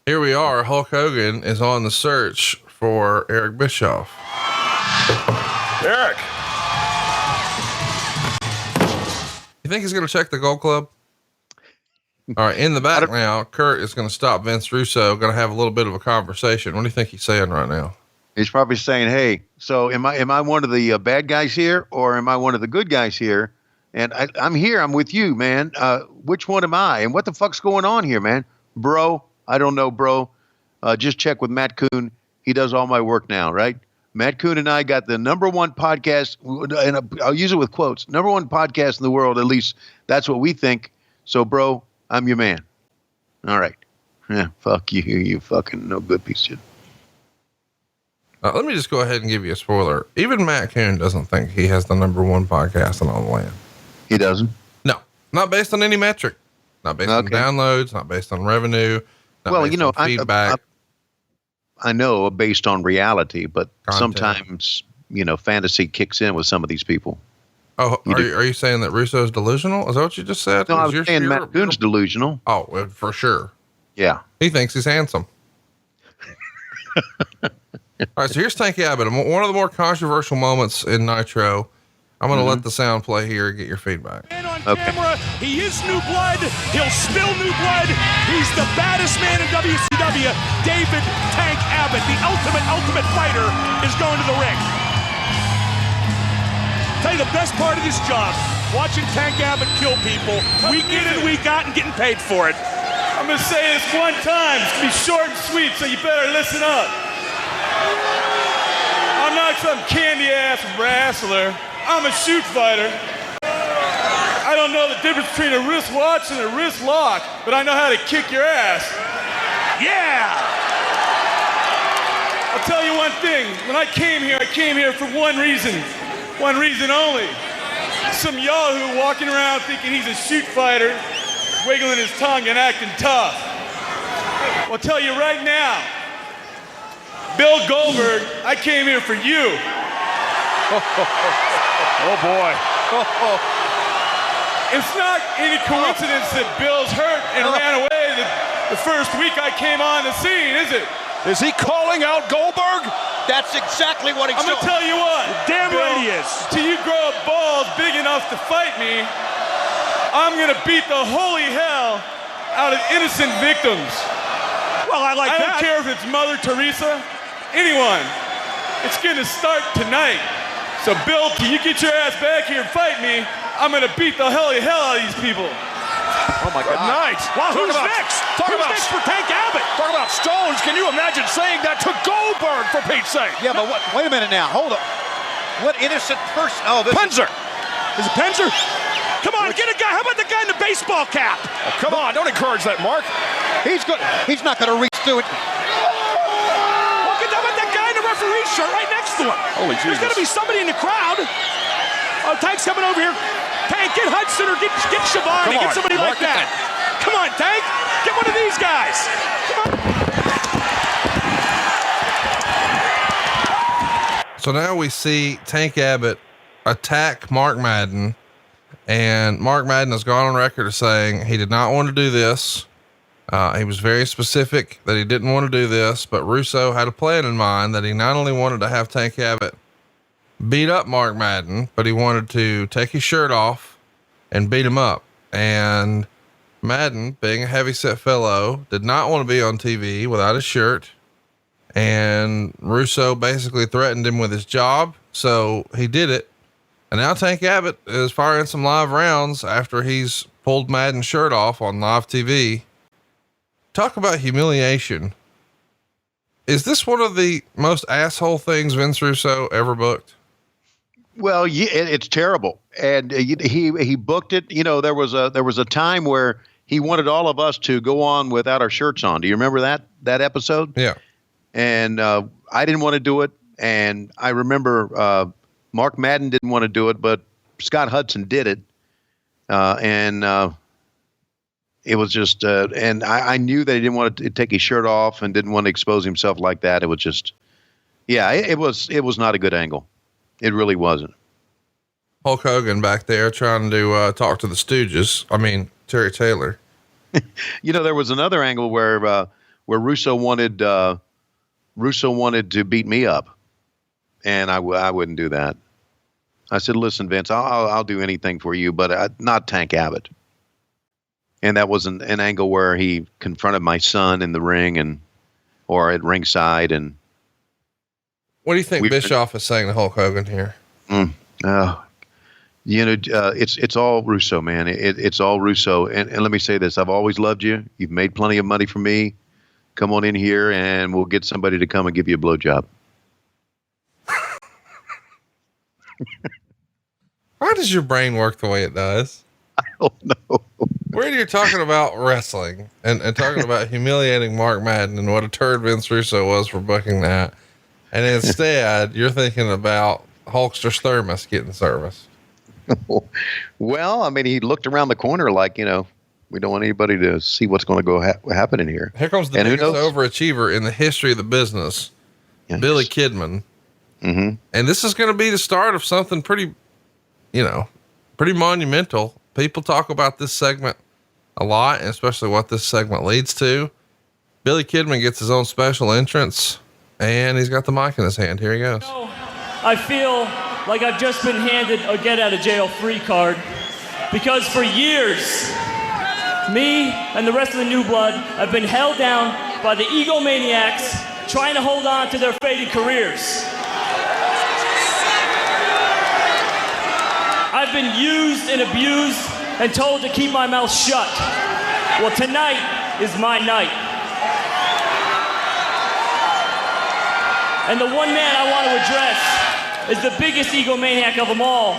here we are. Hulk Hogan is on the search for Eric Bischoff.
Eric.
You think he's going to check the Gold Club? All right. In the back now, Kurt is going to stop Vince Russo, going to have a little bit of a conversation. What do you think he's saying right now?
He's probably saying, hey, so am I one of the bad guys here, or am I one of the good guys here? And I'm here. I'm with you, man. Which one am I? And what the fuck's going on here, man? Bro, I don't know, bro. Just check with Matt Kuhn. He does all my work now, right? Matt Kuhn and I got the #1 podcast, and I'll use it with quotes, #1 podcast in the world. At least that's what we think. So, bro, I'm your man. All right. Yeah, fuck you. You fucking no good piece of shit.
Let me just go ahead and give you a spoiler. Even Matt Kuhn doesn't think he has the #1 podcast in all the land.
He doesn't?
No, not based on any metric, not based on downloads, not based on revenue.
Well, you know, feedback. I know based on reality, but sometimes, you know, fantasy kicks in with some of these people.
Oh, are you saying that Russo's delusional? Is that what you just said?
No, I was saying Matt Kuhn's delusional.
Oh, for sure.
Yeah.
He thinks he's handsome. All right. So here's Tank Abbott. One of the more controversial moments in Nitro. I'm going to let the sound play here and get your feedback.
And on camera, he is new blood. He'll spill new blood. He's the baddest man in WCW. David Tank Abbott, the ultimate fighter, is going to the ring. Tell you the best part of this job, watching Tank Abbott kill people week in and week out and getting paid for it.
I'm going to say this one time. It's going to be short and sweet, so you better listen up. I'm not some candy-ass wrestler. I'm a shoot fighter. I don't know the difference between a wrist watch and a wrist lock, but I know how to kick your ass.
Yeah!
I'll tell you one thing. When I came here for one reason only. Some yahoo walking around thinking he's a shoot fighter, wiggling his tongue and acting tough. I'll tell you right now, Bill Goldberg, I came here for you.
Oh boy.
It's not any coincidence that Bill's hurt and ran away the first week I came on the scene, is it?
Is he calling out Goldberg?
That's exactly what he's
I'm
doing.
gonna tell you what.
Damn
Bill,
right he is.
Till you grow up balls big enough to fight me, I'm gonna beat the holy hell out of innocent victims.
Well, I like that.
I don't care if it's Mother Teresa, anyone. It's gonna start tonight. So Bill, till you get your ass back here and fight me, I'm gonna beat the holy hell out of these people.
Oh my God. Good night. Well, who's next? Who's next for Tank Abbott? Talk about Stones. Can you imagine saying that to Goldberg, for Pete's sake?
Yeah, but wait a minute now. Hold up. What innocent person? Oh, this
Penzer. Is it Penzer? Come on, get a guy. How about the guy in the baseball cap? Oh, come on, don't encourage that, Mark.
He's good. He's not going to reach through it.
Look at that guy in the referee's shirt right next to him. Holy Jesus. There's got to be somebody in the crowd. Oh, Tank's coming over here. Tank, get Hudson or get Schiavone. Get somebody like that. Come on, Tank. Get one of these guys. Come on.
So now we see Tank Abbott attack Mark Madden, and Mark Madden has gone on record as saying he did not want to do this. He was very specific that he didn't want to do this, but Russo had a plan in mind that he not only wanted to have Tank Abbott beat up Mark Madden, but he wanted to take his shirt off and beat him up. And Madden, being a heavyset fellow, did not want to be on TV without his shirt. And Russo basically threatened him with his job. So he did it. And now Tank Abbott is firing some live rounds after he's pulled Madden's shirt off on live TV. Talk about humiliation. Is this one of the most asshole things Vince Russo ever booked?
Well, yeah, it's terrible. And he booked it. You know, there was a time where he wanted all of us to go on without our shirts on. Do you remember that episode?
Yeah.
And I didn't want to do it. And I remember Mark Madden didn't want to do it, but Scott Hudson did it. And It was just, and I knew that he didn't want to take his shirt off and didn't want to expose himself like that. It was just, yeah, it was not a good angle. It really wasn't.
Hulk Hogan back there trying to talk to the Stooges. I mean, Terry Taylor.
There was another angle where Russo wanted to beat me up, and I wouldn't do that. I said, "Listen, Vince, I'll do anything for you, but not Tank Abbott." And that was an angle where he confronted my son in the ring or at ringside. And
what do you think Bischoff is saying to Hulk Hogan here?
It's all Russo, man. It's all Russo. And let me say this. I've always loved you. You've made plenty of money for me. Come on in here and we'll get somebody to come and give you a blowjob.
Why does your brain work the way it does?
I don't know.
Where you're talking about wrestling and talking about humiliating Mark Madden and what a turd Vince Russo was for booking that. And instead you're thinking about Hulkster's thermos getting service.
Well, I mean, he looked around the corner like, we don't want anybody to see what's going to go happen in here.
Here comes the biggest overachiever in the history of the business, yes. Billy Kidman.
Mm-hmm.
And this is going to be the start of something pretty monumental. People talk about this segment a lot, and especially what this segment leads to. Billy Kidman gets his own special entrance, and he's got the mic in his hand. Here he goes.
I feel like I've just been handed a get out of jail free card, because for years, me and the rest of the new blood have been held down by the egomaniacs trying to hold on to their faded careers. I've been used and abused and told to keep my mouth shut. Well, tonight is my night. And the one man I want to address is the biggest egomaniac of them all,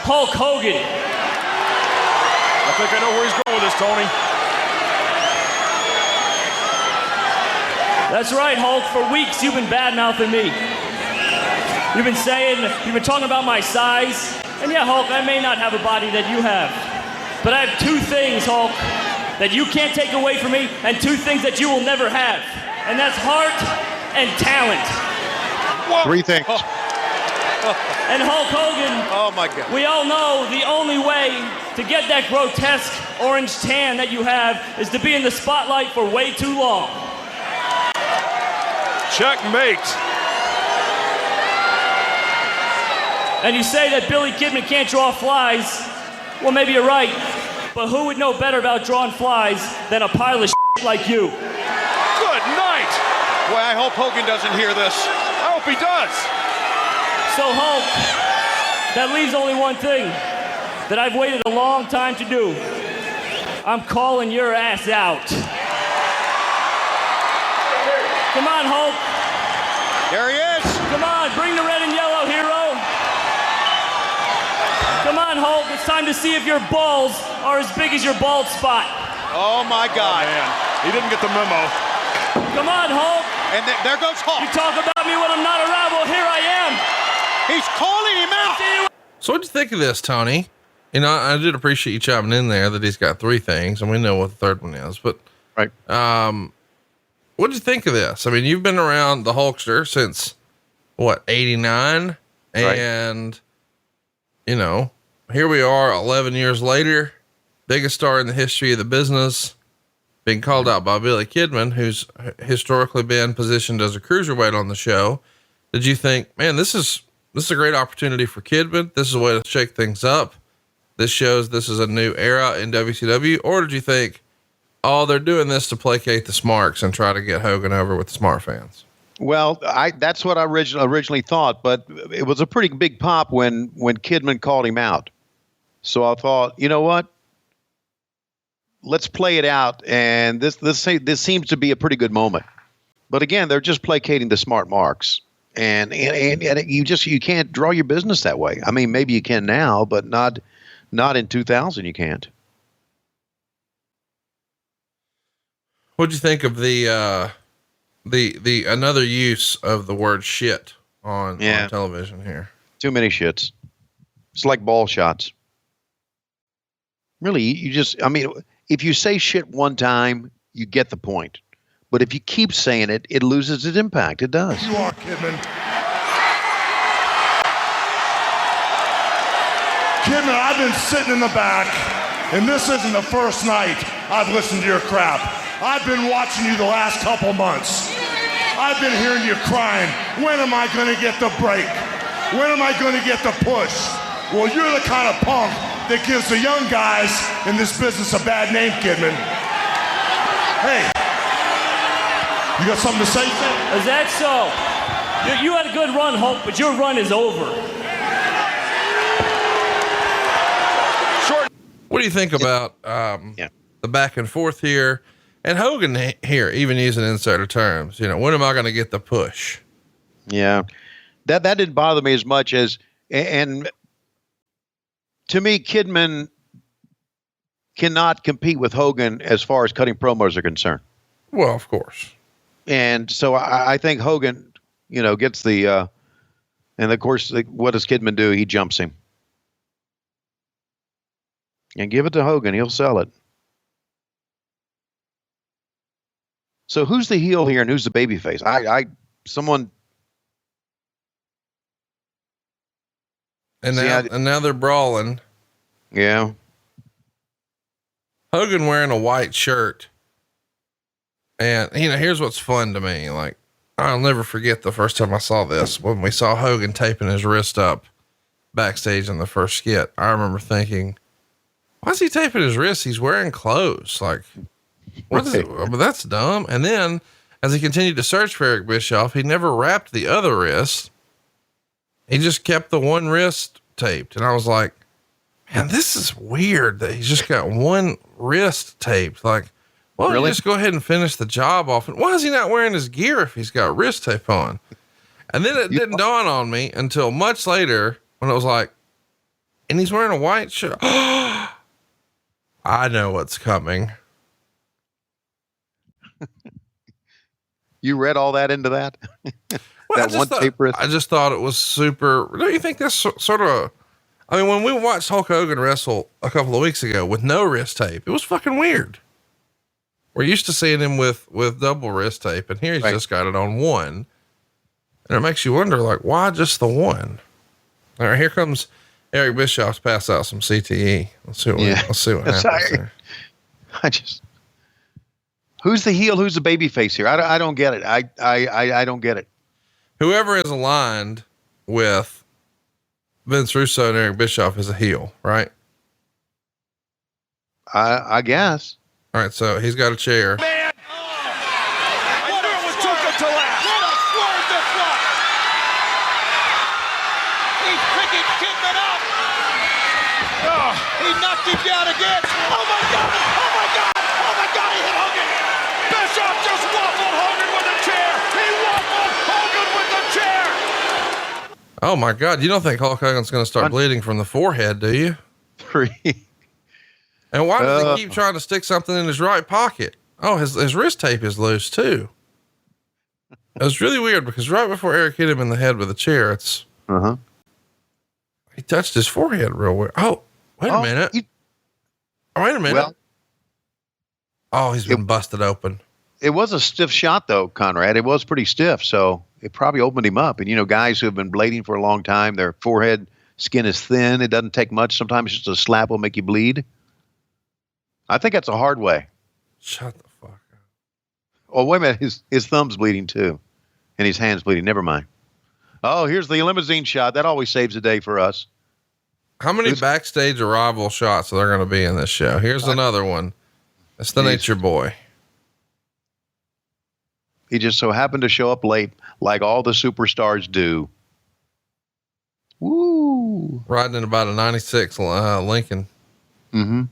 Hulk Hogan.
I think I know where he's going with this, Tony.
That's right, Hulk. For weeks, you've been bad-mouthing me. You've been talking about my size. And yeah, Hulk, I may not have a body that you have, but I have two things, Hulk, that you can't take away from me, and two things that you will never have. And that's heart and talent.
Whoa. Three things.
And Hulk Hogan,
oh my God,
we all know the only way to get that grotesque orange tan that you have is to be in the spotlight for way too long.
Checkmate.
And you say that Billy Kidman can't draw flies. Well, maybe you're right. But who would know better about drawing flies than a pile of shit like you?
Good night. Boy, I hope Hogan doesn't hear this. I hope he does.
So, Hulk, that leaves only one thing that I've waited a long time to do. I'm calling your ass out. Come on, Hulk.
There he is.
Come on, bring the red and yellow, hero. Come on, Hulk. It's time to see if your balls are as big as your bald spot.
Oh, my God. Oh, man. He didn't get the memo.
Come on, Hulk.
And there goes Hulk.
You talk about me when I'm not around. Well, here I am.
He's calling him out.
So what'd you think of this, Tony? I did appreciate you chiming in there that he's got three things, and we know what the third one is, but
right.
What'd you think of this? I mean, you've been around the Hulkster since what, 89?
Right.
And here we are 11 years later, biggest star in the history of the business, being called out by Billy Kidman, who's historically been positioned as a cruiserweight on the show. Did you think, man, this is a great opportunity for Kidman? This is a way to shake things up. This shows this is a new era in WCW. Or did you think, oh, they're doing this to placate the smarks and try to get Hogan over with the smart fans?
Well, that's what I originally thought, but it was a pretty big pop when Kidman called him out. So I thought, you know what? Let's play it out, and this seems to be a pretty good moment. But again, they're just placating the smart marks, and you can't draw your business that way. I mean, maybe you can now, but not in 2000. You can't.
What'd you think of the another use of the word shit on television here?
Too many shits. It's like ball shots. Really, if you say shit one time, you get the point. But if you keep saying it, it loses its impact. It does.
You are, Kidman. Kidman, I've been sitting in the back, and this isn't the first night I've listened to your crap. I've been watching you the last couple months. I've been hearing you crying, when am I going to get the break? When am I going to get the push? Well, you're the kind of punk that gives the young guys in this business a bad name, Kidman. Hey, you got something to say, Sam?
Is that so? You had a good run, Hulk, but your run is over.
What do you think about the back and forth here? And Hogan here, even using insider terms, when am I going to get the push?
Yeah, that didn't bother me as much as, and to me, Kidman cannot compete with Hogan as far as cutting promos are concerned.
Well, of course.
And so I think Hogan, gets the, and of course, what does Kidman do? He jumps him. And give it to Hogan. He'll sell it. So who's the heel here and who's the babyface? Someone.
And now they're brawling.
Yeah.
Hogan wearing a white shirt. And, here's what's fun to me. Like, I'll never forget the first time I saw this, when we saw Hogan taping his wrist up backstage in the first skit. I remember thinking, why is he taping his wrist? He's wearing clothes. Like, what is it? But that's dumb. And then as he continued to search for Eric Bischoff, he never wrapped the other wrist. He just kept the one wrist taped. And I was like, man, this is weird that he's just got one wrist taped. Like, well, really? Just go ahead and finish the job off. And why is he not wearing his gear if he's got wrist tape on? And then it didn't dawn on me until much later when it was like, and he's wearing a white shirt. I know what's coming.
You read all that into that?
Well, I just thought it was super. Don't you think that's sort of, when we watched Hulk Hogan wrestle a couple of weeks ago with no wrist tape, it was fucking weird. We're used to seeing him with double wrist tape, and here he's just got it on one. And it makes you wonder, like, why just the one? All right, here comes Eric Bischoff to pass out some CTE. Let's see what happens there.
Who's the heel? Who's the baby face here? I don't get it. I don't get it.
Whoever is aligned with Vince Russo and Eric Bischoff is a heel, right?
I guess.
All right. So he's got a chair.
Man. I knew it was too good to last.
What a swerve this was. He's picking Kidman up. He knocked him down again. Oh my God. Oh my God. Oh my God. He hit Hogan.
Bischoff just waffled Hogan with a chair. He waffled Hogan with the chair.
Oh my God. You don't think Hulk Hogan's going to start bleeding from the forehead, do you?
3.
And why does he keep trying to stick something in his right pocket? Oh, his wrist tape is loose too. It was really weird because right before Eric hit him in the head with a chair, he touched his forehead real weird. Oh, wait a minute. Wait a minute. Well, he's been busted open.
It was a stiff shot though, Conrad. It was pretty stiff. So it probably opened him up. And guys who have been bleeding for a long time, their forehead skin is thin. It doesn't take much. Sometimes just a slap will make you bleed. I think that's a hard way.
Shut the fuck up.
Oh, wait a minute. His thumb's bleeding too. And his hand's bleeding. Never mind. Oh, here's the limousine shot. That always saves the day for us.
How many backstage arrival shots are there going to be in this show? Here's another one. It's the Nature Boy.
He just so happened to show up late like all the superstars do. Woo.
Riding in about a 96 Lincoln.
Mm-hmm.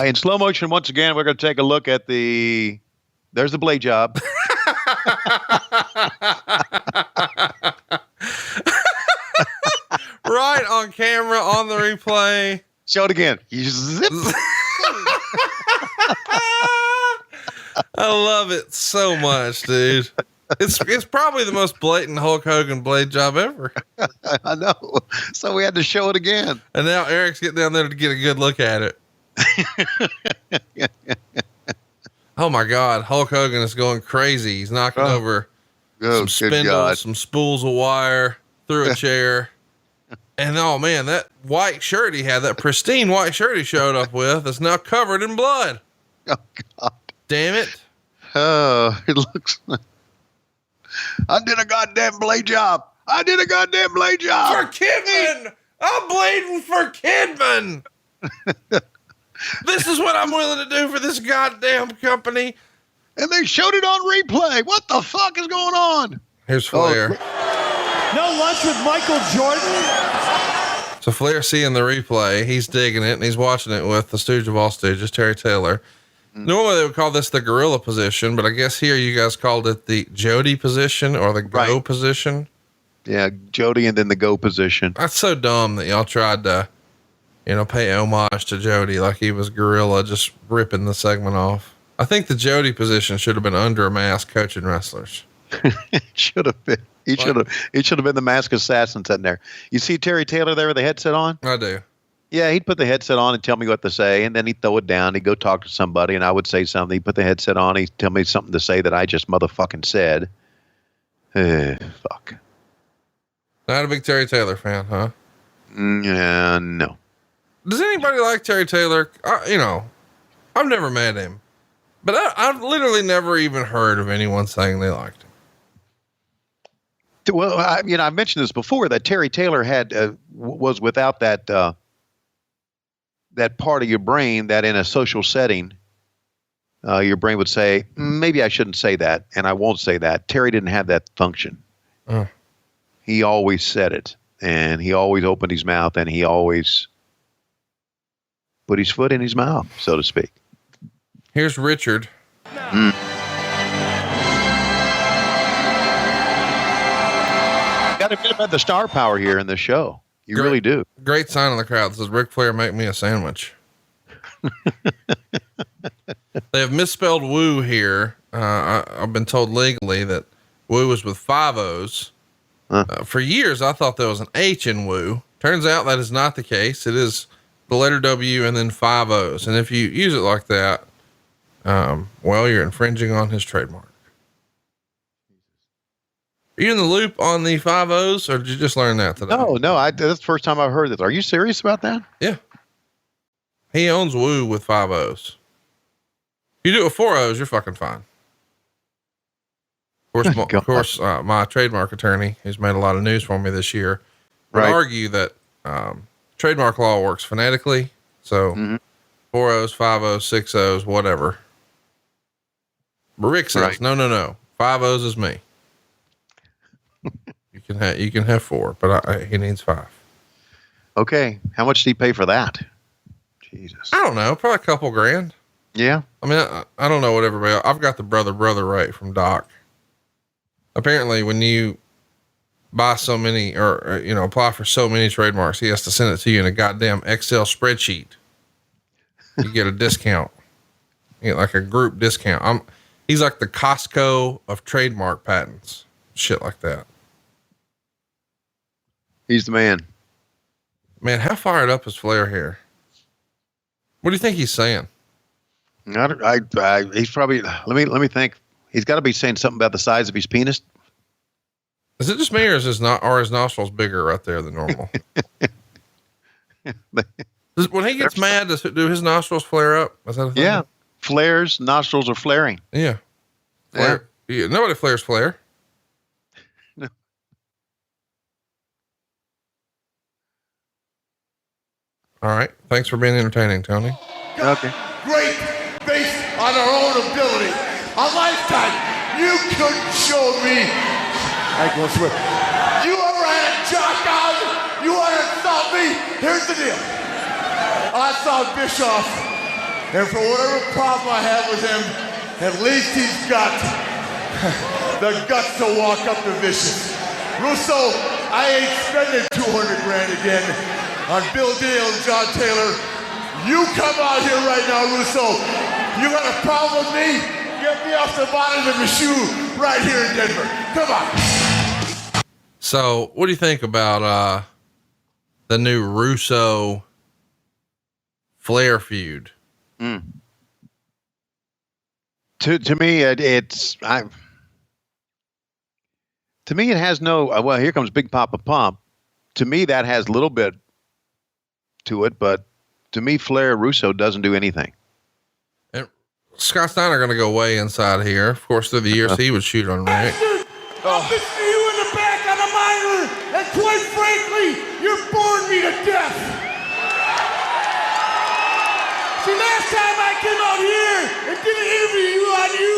In slow motion, once again, we're going to take a look at there's the blade job.
Right on camera on the replay.
Show it again. You zip.
I love it so much, dude. It's probably the most blatant Hulk Hogan blade job ever.
I know. So we had to show it again.
And now Eric's getting down there to get a good look at it. Oh my God. Hulk Hogan is going crazy. He's knocking over some spindles, some spools of wire through a chair. And oh man, that white shirt he had, that pristine white shirt he showed up with is now covered in blood.
Oh God.
Damn it.
Oh, it looks like I did a goddamn blade job. For
Kidman. I'm bleeding for Kidman. This is what I'm willing to do for this goddamn company.
And they showed it on replay. What the fuck is going on?
Here's Flair.
No lunch with Michael Jordan?
So Flair seeing the replay, he's digging it and he's watching it with the stooge of all stooges, Terry Taylor. Normally they would call this the gorilla position, but I guess here you guys called it the Jody position or the go position.
Yeah, Jody and then the go position.
That's so dumb that y'all tried to, pay homage to Jody like he was gorilla, just ripping the segment off. I think the Jody position should have been under a mask coaching wrestlers.
It should have been. He should have been the masked assassin sitting there. You see Terry Taylor there with the headset on?
I do.
Yeah, he'd put the headset on and tell me what to say, and then he'd throw it down. He'd go talk to somebody, and I would say something. He'd put the headset on. He'd tell me something to say that I just motherfucking said. Fuck.
Not a big Terry Taylor fan, huh?
Yeah, no.
Does anybody like Terry Taylor? I've never met him, but I've literally never even heard of anyone saying they liked him.
Well, I mentioned this before that Terry Taylor was without that part of your brain that in a social setting, your brain would say, maybe I shouldn't say that, and I won't say that. Terry didn't have that function. He always said it, and he always opened his mouth, and he always put his foot in his mouth, so to speak.
Here's Richard.
Got a bit about the star power here in this show. You really do.
Great sign in the crowd that says, Ric Flair, make me a sandwich. They have misspelled woo here. I've been told legally that woo was with 5 O's. For years, I thought there was an H in woo. Turns out that is not the case. It is the letter W and then 5 O's. And if you use it like that, you're infringing on his trademark. Are you in the loop on the 5 O's or did you just learn that today?
No, that's the first time I've heard this. Are you serious about that?
Yeah. He owns woo with 5 O's. If you do it with 4 O's, you're fucking fine. Of course, my trademark attorney, who's made a lot of news for me this year, would argue that trademark law works phonetically. So 4 O's, 5 O's, 6 O's, whatever. But Rick says, no. 5 O's is me. You can have 4, but he needs 5.
Okay. How much did he pay for that? Jesus.
I don't know. Probably a couple grand.
Yeah.
I mean, I don't know what everybody else. I've got the brother rate from Doc. Apparently when you buy so many or apply for so many trademarks, he has to send it to you in a goddamn Excel spreadsheet. You get a discount. You get like a group discount. He's like the Costco of trademark patents, shit like that.
He's the man.
Man, how fired up is Flair here? What do you think he's saying?
He's probably, let me think. He's got to be saying something about the size of his penis.
Is it just me or is his nostrils bigger right there than normal? When he gets mad, do his nostrils flare up? Is that a thing?
Yeah. Flares, nostrils are flaring.
Yeah. Flare. Yeah. Nobody flares Flair.
No.
All right. Thanks for being entertaining, Tony.
Okay.
Great based on our own ability. A lifetime. You couldn't show me. You ever had a jock out? You want to insult me? Here's the deal. I saw Bischoff, and for whatever problem I have with him, at least he's got the guts to walk up to Vicious. Russo, I ain't spending $200 grand again on Bill Dale and John Taylor. You come out here right now, Russo. You got a problem with me? Get me off the bottom of the shoe right here in Denver. Come on.
So what do you think about, the new Russo Flair feud.
To me, to me, it has no. Well, here comes Big Papa Pump. To me, that has a little bit to it, but to me, Flair Russo doesn't do anything.
And Scott Steiner going to go way inside here. Of course, through the years, he would shoot on Rick.
I'll listen to you in the back on the minor, and quite frankly, you're boring me to death. See, last time I came out here and did an interview on you,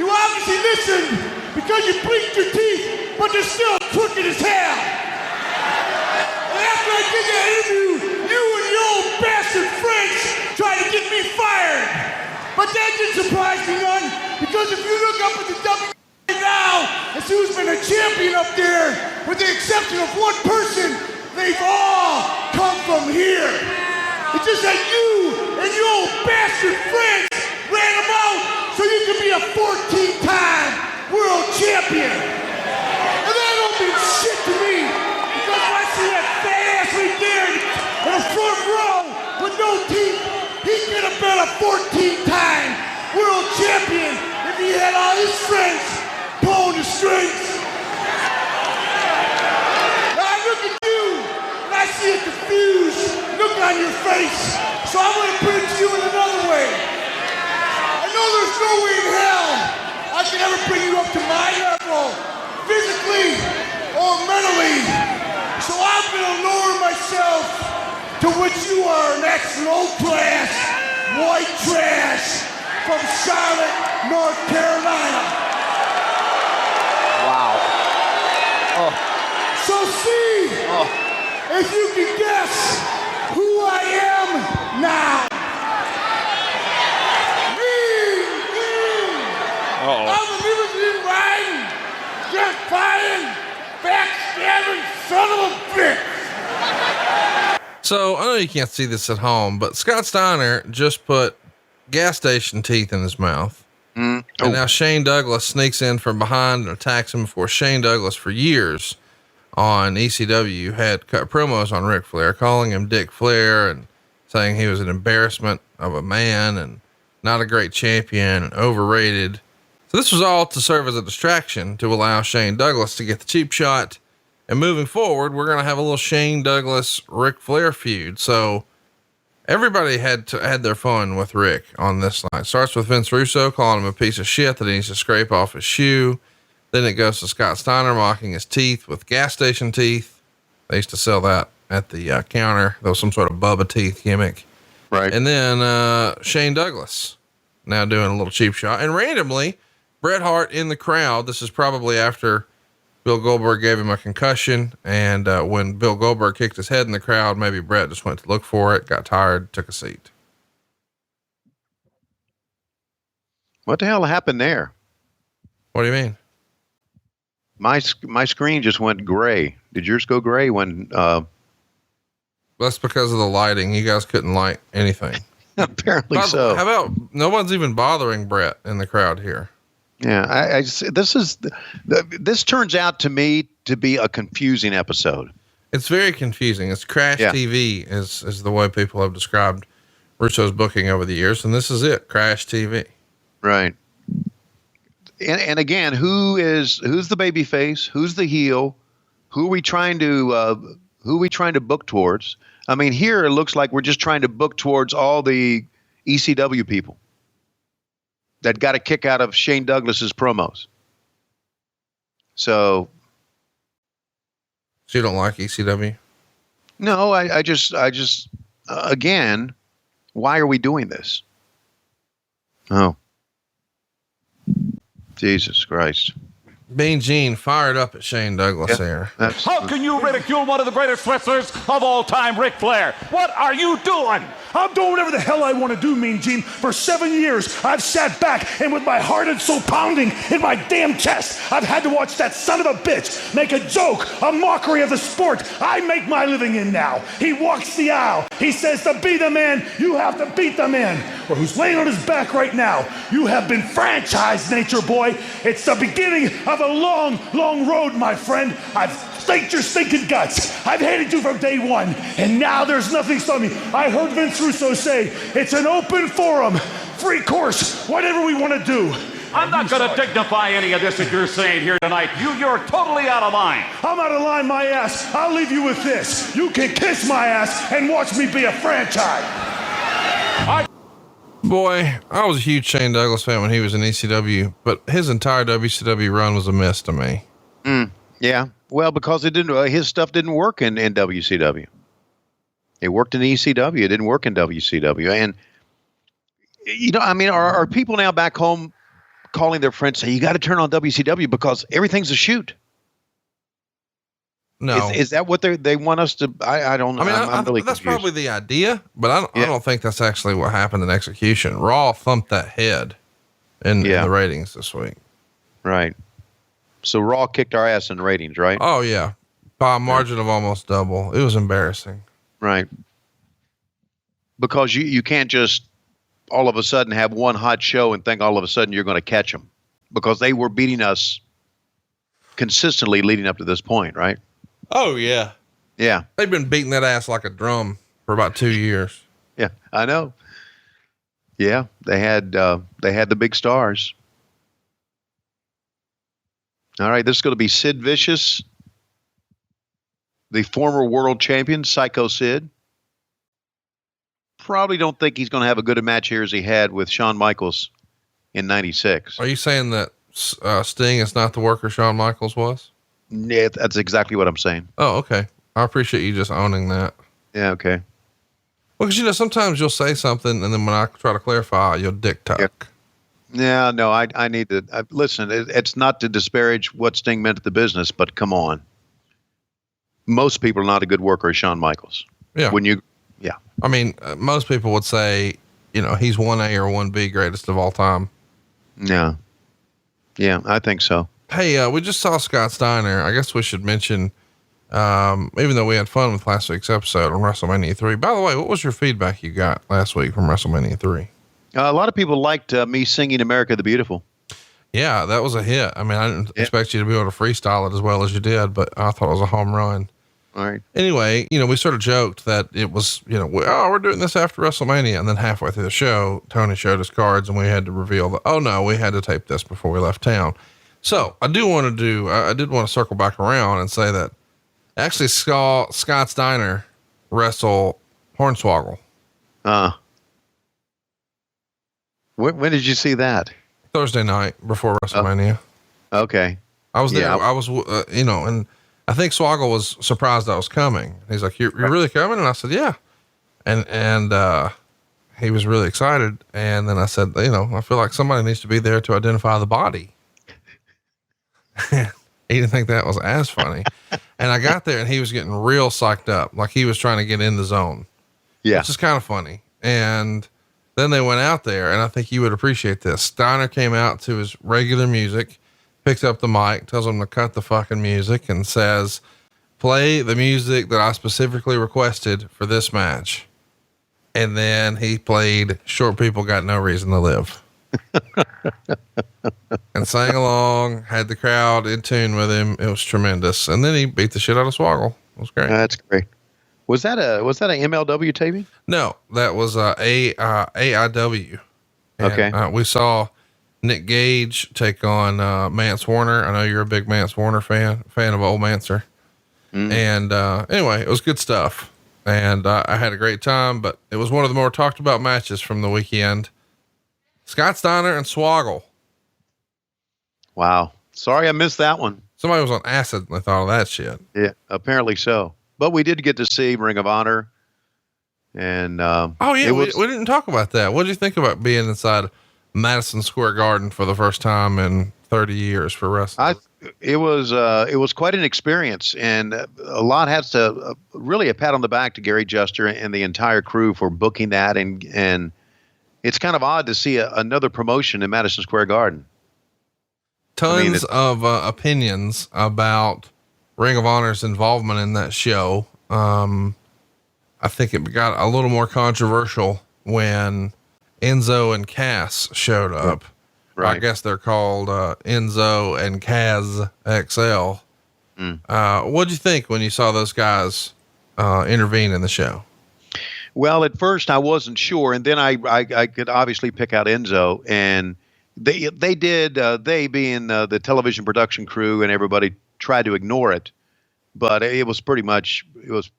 you obviously listened because you blinked your teeth, but they're still crooked as hell. And after I did that interview, you and your old bastard friends tried to get me fired. But that didn't surprise me none, because if you look up at the W now, and see who's been a champion up there, with the exception of one person, they've all come from here. It's just that you and your old bastard friends ran them out so you could be a 14-time world champion. And that don't mean shit to me, because when I see that fat ass right there in the front row with no teeth, he could have been a 14-time world champion if he had all his friends pulling the strings. Now I look at you and I see a confused look on your face. So I'm going to put it to you in another way. I know there's no way in hell I can ever bring you up to my level, physically or mentally. So I'm going to lower myself to what you are, an excellent class white trash from Charlotte, North Carolina.
Wow. Oh.
So see if you can guess who I am now. I'm a limousine riding, just fighting, backstabbing son of a bitch.
So I know you can't see this at home, but Scott Steiner just put gas station teeth in his mouth. And now Shane Douglas sneaks in from behind and attacks him before Shane Douglas for years on ECW had cut promos on Ric Flair, calling him Dick Flair and saying he was an embarrassment of a man and not a great champion and overrated. So this was all to serve as a distraction to allow Shane Douglas to get the cheap shot. And moving forward, we're going to have a little Shane Douglas Ric Flair feud. So everybody had their fun with Rick on this night. Starts with Vince Russo calling him a piece of shit that he needs to scrape off his shoe. Then it goes to Scott Steiner mocking his teeth with gas station teeth. They used to sell that at the counter. There was some sort of Bubba teeth gimmick.
Right.
And then Shane Douglas now doing a little cheap shot. And randomly, Bret Hart in the crowd. This is probably after Bill Goldberg gave him a concussion. And when Bill Goldberg kicked his head in the crowd, maybe Bret just went to look for it, got tired, took a seat.
What the hell happened there?
What do you mean?
My screen just went gray. Did yours go gray when?
That's because of the lighting. You guys couldn't light anything.
Apparently so.
How about no one's even bothering Bret in the crowd here?
Yeah, this turns out to me to be a confusing episode.
It's very confusing. It's Crash TV is the way people have described Russo's booking over the years. And this is it. Crash TV.
Right. And again, who's the baby face? Who's the heel? Who are we trying to book towards? I mean, here it looks like we're just trying to book towards all the ECW people that got a kick out of Shane Douglas's promos. So
you don't like ECW?
No, I just again, why are we doing this? Oh, Jesus Christ.
Mean Gene fired up at Shane Douglas there.
How can you ridicule one of the greatest wrestlers of all time, Ric Flair? What are you doing?
I'm doing whatever the hell I want to do, Mean Gene. For 7 years, I've sat back and with my heart and soul pounding in my damn chest, I've had to watch that son of a bitch make a joke, a mockery of the sport I make my living in now. He walks the aisle. He says to be the man, you have to beat the man.
or who's laying on his back right now, you have been franchised, Nature Boy. It's the beginning of a long, long road, my friend. I've staked your stinking guts. I've hated you from day one, and now there's nothing stopping me. I heard Vince Russo say it's an open forum, free course, whatever we want to do.
I'm not going to dignify any of this that you're saying here tonight. You're totally out of line.
I'm out of line, my ass. I'll leave you with this. You can kiss my ass and watch me be a franchise.
Boy, I was a huge Shane Douglas fan when he was in ECW, but his entire WCW run was a miss to me.
Yeah. Well, because it didn't, his stuff didn't work in WCW. It worked in ECW. It didn't work in WCW. And, you know, I mean, are people now back home calling their friends, say, you got to turn on WCW because everything's a shoot?
No.
Is that what they want us to? I don't know. I'm really
that's
confused.
probably the idea, but I don't think that's actually what happened in execution. Raw thumped that head in the ratings this week.
Right. So Raw kicked our ass in ratings, right?
Oh yeah. By a margin of almost double. It was embarrassing.
Right. Because you can't just all of a sudden have one hot show and think all of a sudden you're going to catch them, because they were beating us consistently leading up to this point, right?
Oh yeah.
Yeah.
They've been beating that ass like a drum for about 2 years.
Yeah, I know. Yeah. They had the big stars. All right. This is going to be Sid Vicious, the former world champion, Psycho Sid. Probably don't think he's going to have a good match here as he had with Shawn Michaels in '96.
Are you saying that Sting is not the worker Shawn Michaels was?
Yeah, that's exactly what I'm saying.
Oh, okay. I appreciate you just owning that.
Yeah. Okay.
Well, because, you know, sometimes you'll say something and then when I try to clarify, you'll dick tuck.
Yeah, no, I need to listen. It's not to disparage what Sting meant to the business, but come on. Most people are not a good worker as Shawn Michaels.
Yeah.
Yeah.
I mean, most people would say, you know, he's 1A or 1B greatest of all time.
Yeah. Yeah, I think so.
Hey, we just saw Scott Steiner. I guess we should mention, even though we had fun with last week's episode on WrestleMania 3. By the way, what was your feedback you got last week from WrestleMania 3?
A lot of people liked me singing America the Beautiful.
Yeah, that was a hit. I mean, I didn't expect you to be able to freestyle it as well as you did, but I thought it was a home run.
All right.
Anyway, you know, we sort of joked that it was, you know, we're doing this after WrestleMania. And then halfway through the show, Tony showed us cards and we had to reveal that, oh no, we had to tape this before we left town. So I did want to circle back around and say that actually saw Scott Steiner wrestle Hornswoggle.
When did you see that?
Thursday night before WrestleMania.
Okay.
I was there. I was, you know, and I think Swoggle was surprised I was coming. He's like, you're really coming? And I said, yeah. And he was really excited. And then I said, you know, I feel like somebody needs to be there to identify the body. He didn't think that was as funny. And I got there and he was getting real psyched up. Like he was trying to get in the zone.
Yeah.
Which is kind of funny. And then they went out there and I think you would appreciate this. Steiner came out to his regular music, picks up the mic, tells them to cut the fucking music and says, play the music that I specifically requested for this match. And then he played Short People Got No Reason to Live and sang along, had the crowd in tune with him. It was tremendous. And then he beat the shit out of Swoggle. It was great.
That's great. Was that a MLW taping?
No, that was AIW. And,
okay.
We saw Nick Gage take on Mance Warner. I know you're a big Mance Warner fan of old Mancer. And anyway, it was good stuff. And I had a great time, but it was one of the more talked about matches from the weekend. Scott Steiner and Swoggle.
Wow. Sorry I missed that one.
Somebody was on acid and they thought of that shit.
Yeah, apparently so. But we did get to see Ring of Honor. And
we didn't talk about that. What did you think about being inside Madison Square Garden for the first time in 30 years for wrestling?
It was quite an experience, and a lot has to really a pat on the back to Gary Juster and the entire crew for booking that. And it's kind of odd to see another promotion in Madison Square Garden.
Tons of opinions about Ring of Honor's involvement in that show. I think it got a little more controversial when Enzo and Cass showed up.
Right.
I guess they're called Enzo and Kaz XL. What'd you think when you saw those guys intervene in the show?
Well, at first I wasn't sure, and then I could obviously pick out Enzo, and they did. They being the television production crew and everybody tried to ignore it, but it was pretty much it was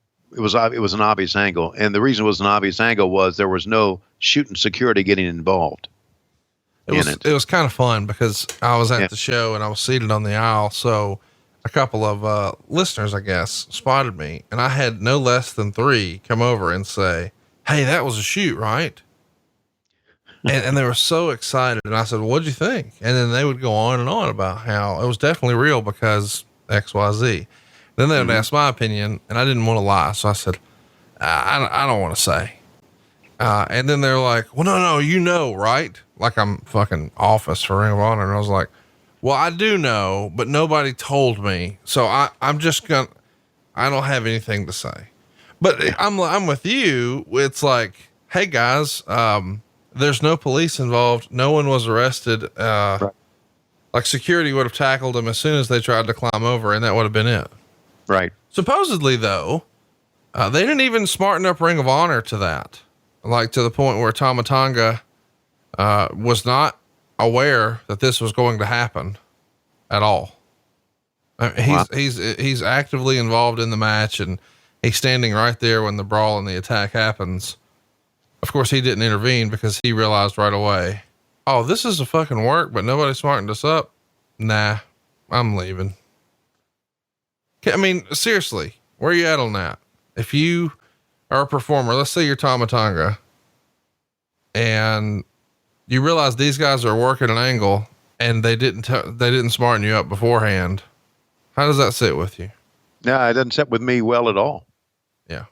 an obvious angle, and the reason it was an obvious angle was there was no shooting security getting involved.
It was kind of fun because I was at the show and I was seated on the aisle. So a couple of listeners, I guess, spotted me, and I had no less than 3 come over and say, "Hey, that was a shoot, right?" and they were so excited. And I said, "What'd you think?" And then they would go on and on about how it was definitely real because XYZ. Then they would ask my opinion, and I didn't want to lie. So I said, I don't want to say. And then they're like, "Well, no, right?" Like I'm fucking Office for Ring of Honor. And I was like, "Well, I do know, but nobody told me. So I don't have anything to say." But I'm with you. It's like, hey guys, there's no police involved. No one was arrested. Right. Like security would have tackled them as soon as they tried to climb over, and that would have been it.
Right.
Supposedly though, they didn't even smarten up Ring of Honor to that. Like to the point where Tama Tonga, was not aware that this was going to happen at all. He's actively involved in the match, and he's standing right there when the brawl and the attack happens. Of course, he didn't intervene because he realized right away, oh, this is a fucking work, but nobody smartened us up. Nah, I'm leaving. I mean, seriously, where are you at on that? If you are a performer, let's say you're Tama Tonga, and you realize these guys are working an angle and they didn't smarten you up beforehand. How does that sit with you?
No, it doesn't sit with me well at all.
Yeah.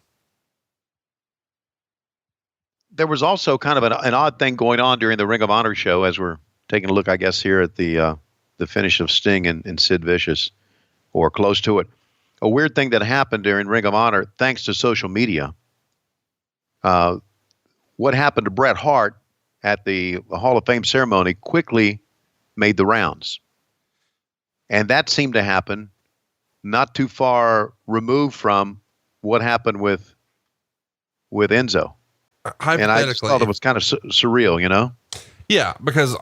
There was also kind of an odd thing going on during the Ring of Honor show as we're taking a look, I guess, here at the finish of Sting and Sid Vicious, or close to it. A weird thing that happened during Ring of Honor, thanks to social media. What happened to Bret Hart at the Hall of Fame ceremony quickly made the rounds. And that seemed to happen not too far removed from what happened with Enzo. And I just thought it was kind of surreal, you know?
Yeah, because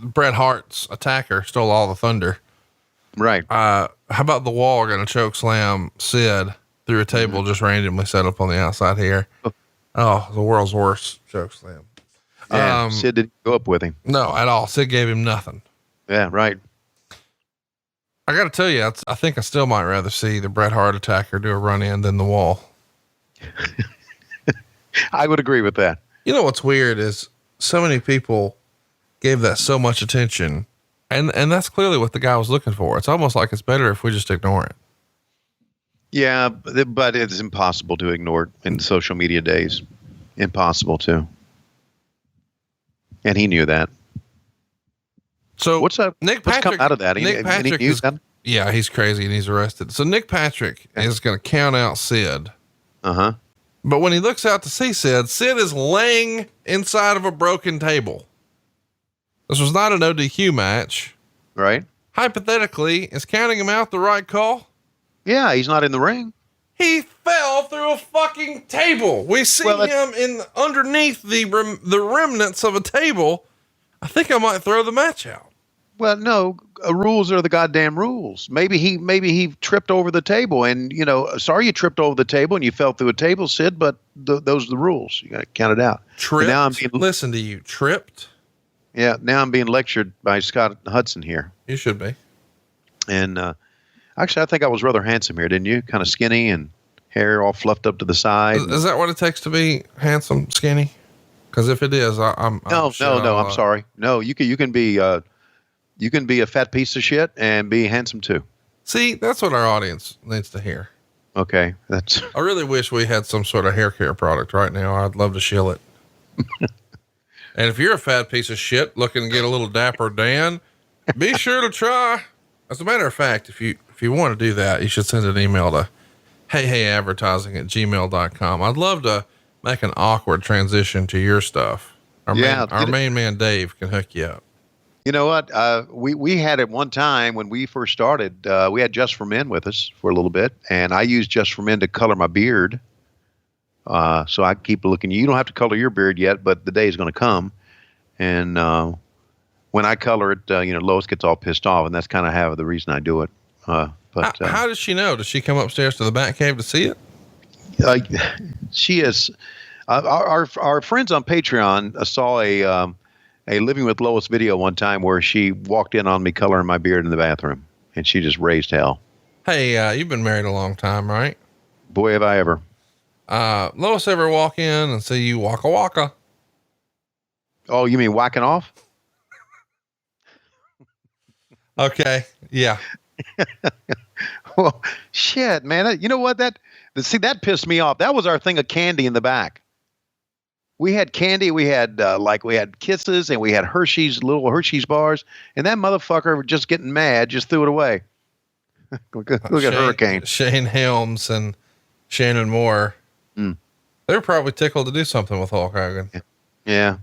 Bret Hart's attacker stole all the thunder.
Right.
How about the Wall going to choke slam Sid through a table just randomly set up on the outside here? Oh, the world's worst choke slam.
Yeah, Sid didn't go up with him.
No, at all. Sid gave him nothing.
Yeah, right.
I got to tell you, I think I still might rather see the Bret Hart attacker do a run in than the Wall.
I would agree with that.
You know what's weird is so many people gave that so much attention, and that's clearly what the guy was looking for. It's almost like it's better if we just ignore it.
Yeah, but it's impossible to ignore it in social media days. Impossible to. And he knew that.
So
what's up?
Nick
what's
Patrick
come out of that?
Nick Patrick is, yeah, he's crazy and he's arrested. So Nick Patrick is going to count out Sid. But when he looks out to see Sid is laying inside of a broken table. This was not an ODQ match.
Right.
Hypothetically, is counting him out the right call?
Yeah, he's not in the ring.
He fell through a fucking table. We see him in underneath the remnants of a table. I think I might throw the match out.
Well, no, rules are the goddamn rules. Maybe he tripped over the table, and sorry you tripped over the table and you fell through a table, Sid. But those are the rules. You got to count it out.
Tripped. Now listen to you. Tripped.
Yeah. Now I'm being lectured by Scott Hudson here.
You should be.
And actually, I think I was rather handsome here, didn't you? Kind of skinny and hair all fluffed up to the side.
Is that what it takes to be handsome, skinny? Because if it is, I'm
no. I'm sorry. No, you can be a fat piece of shit and be handsome too.
See, that's what our audience needs to hear.
Okay,
I really wish we had some sort of hair care product right now. I'd love to shill it. And if you're a fat piece of shit looking to get a little dapper Dan, be sure to try. As a matter of fact, if you want to do that, you should send an email to heyadvertising@gmail.com. I'd love to make an awkward transition to your stuff. Our main man Dave can hook you up.
You know what? We had at one time when we first started, we had Just for Men with us for a little bit, and I used Just for Men to color my beard. So I keep looking. You don't have to color your beard yet, but the day is going to come. And when I color it, Lois gets all pissed off, and that's kind of the reason I do it. But
how does she know? Does she come upstairs to the Batcave to see it?
She is. Our friends on Patreon saw a Living with Lois video one time where she walked in on me coloring my beard in the bathroom, and she just raised hell.
Hey, you've been married a long time, right?
Boy, have I ever.
Lois ever walk in and see you waka waka?
Oh, you mean whacking off?
Okay. Yeah.
Well, shit, man. You know what? That pissed me off. That was our thing of candy in the back. We had candy. We had we had Kisses, and we had little Hershey's bars, and that motherfucker just getting mad, just threw it away. Look at Hurricane.
Shane Helms and Shannon Moore.
Mm.
They were probably tickled to do something with Hulk Hogan.
Yeah.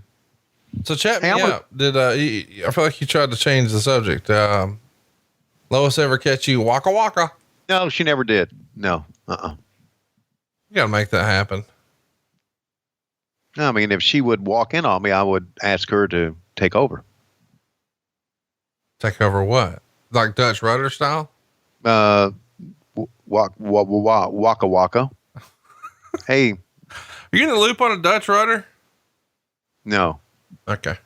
So chat me up. I feel like you tried to change the subject. Lois ever catch you waka waka?
No, she never did. No. You
gotta make that happen.
I mean, if she would walk in on me, I would ask her to take over.
Take over what? Like Dutch rudder style?
Waka waka. Hey.
Are you in the loop on a Dutch rudder?
No.
Okay.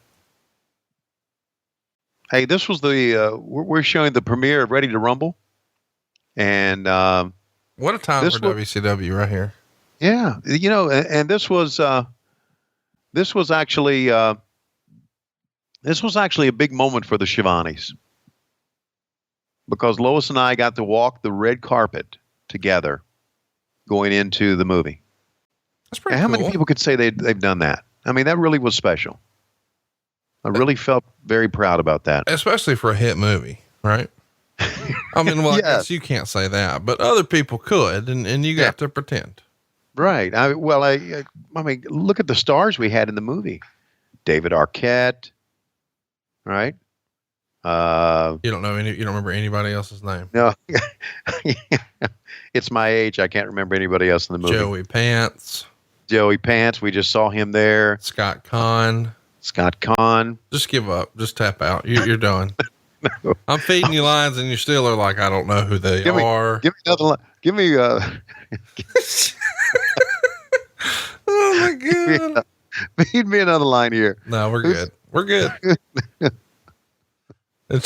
Hey, this was we're showing the premiere of Ready to Rumble. And,
what a time for WCW right here.
Yeah. And this was actually a big moment for the Schiavones, because Lois and I got to walk the red carpet together going into the movie.
That's pretty
cool. How many people could say they've done that? I mean, that really was special. I really felt very proud about that.
Especially for a hit movie, right? I mean, well, I guess you can't say that, but other people could, and you got to pretend.
Right. I mean, look at the stars we had in the movie. David Arquette, right?
You don't remember anybody else's name?
No. It's my age. I can't remember anybody else in the movie.
Joey Pants.
We just saw him there.
Scott Conn.
Just
give up. Just tap out. You're done. No. I'm feeding you lines and you still are like, I don't know who they are.
Give me another line. Give me,
oh my God.
Feed me another line here.
No, we're good. We're good. It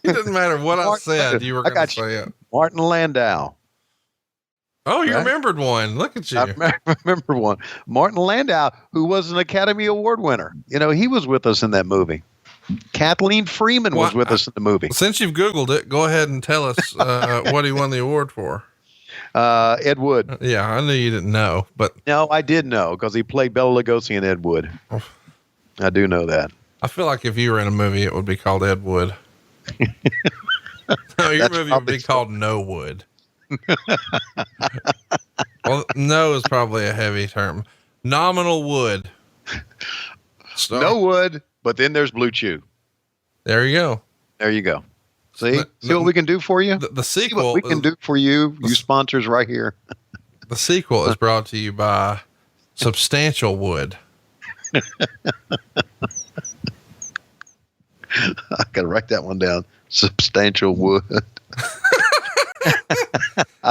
doesn't matter what I said. You were going to say it.
Martin Landau.
Oh, you remembered one. Look at you.
I remember one. Martin Landau, who was an Academy Award winner. He was with us in that movie. Kathleen Freeman was with us in the movie.
Since you've Googled it, go ahead and tell us what he won the award for.
Ed Wood.
Yeah, I knew you didn't know, but.
No, I did know, because he played Bela Lugosi in Ed Wood. I do know that.
I feel like if you were in a movie, it would be called Ed Wood. No, your movie would be called No Wood. Well, no is probably a heavy term. Nominal Wood.
No Wood, but then there's Blue Chew.
There you go.
See what we can do for you?
The sequel.
See what we can do for you, you sponsors right here.
The sequel is brought to you by Substantial Wood.
I gotta write that one down. Substantial Wood.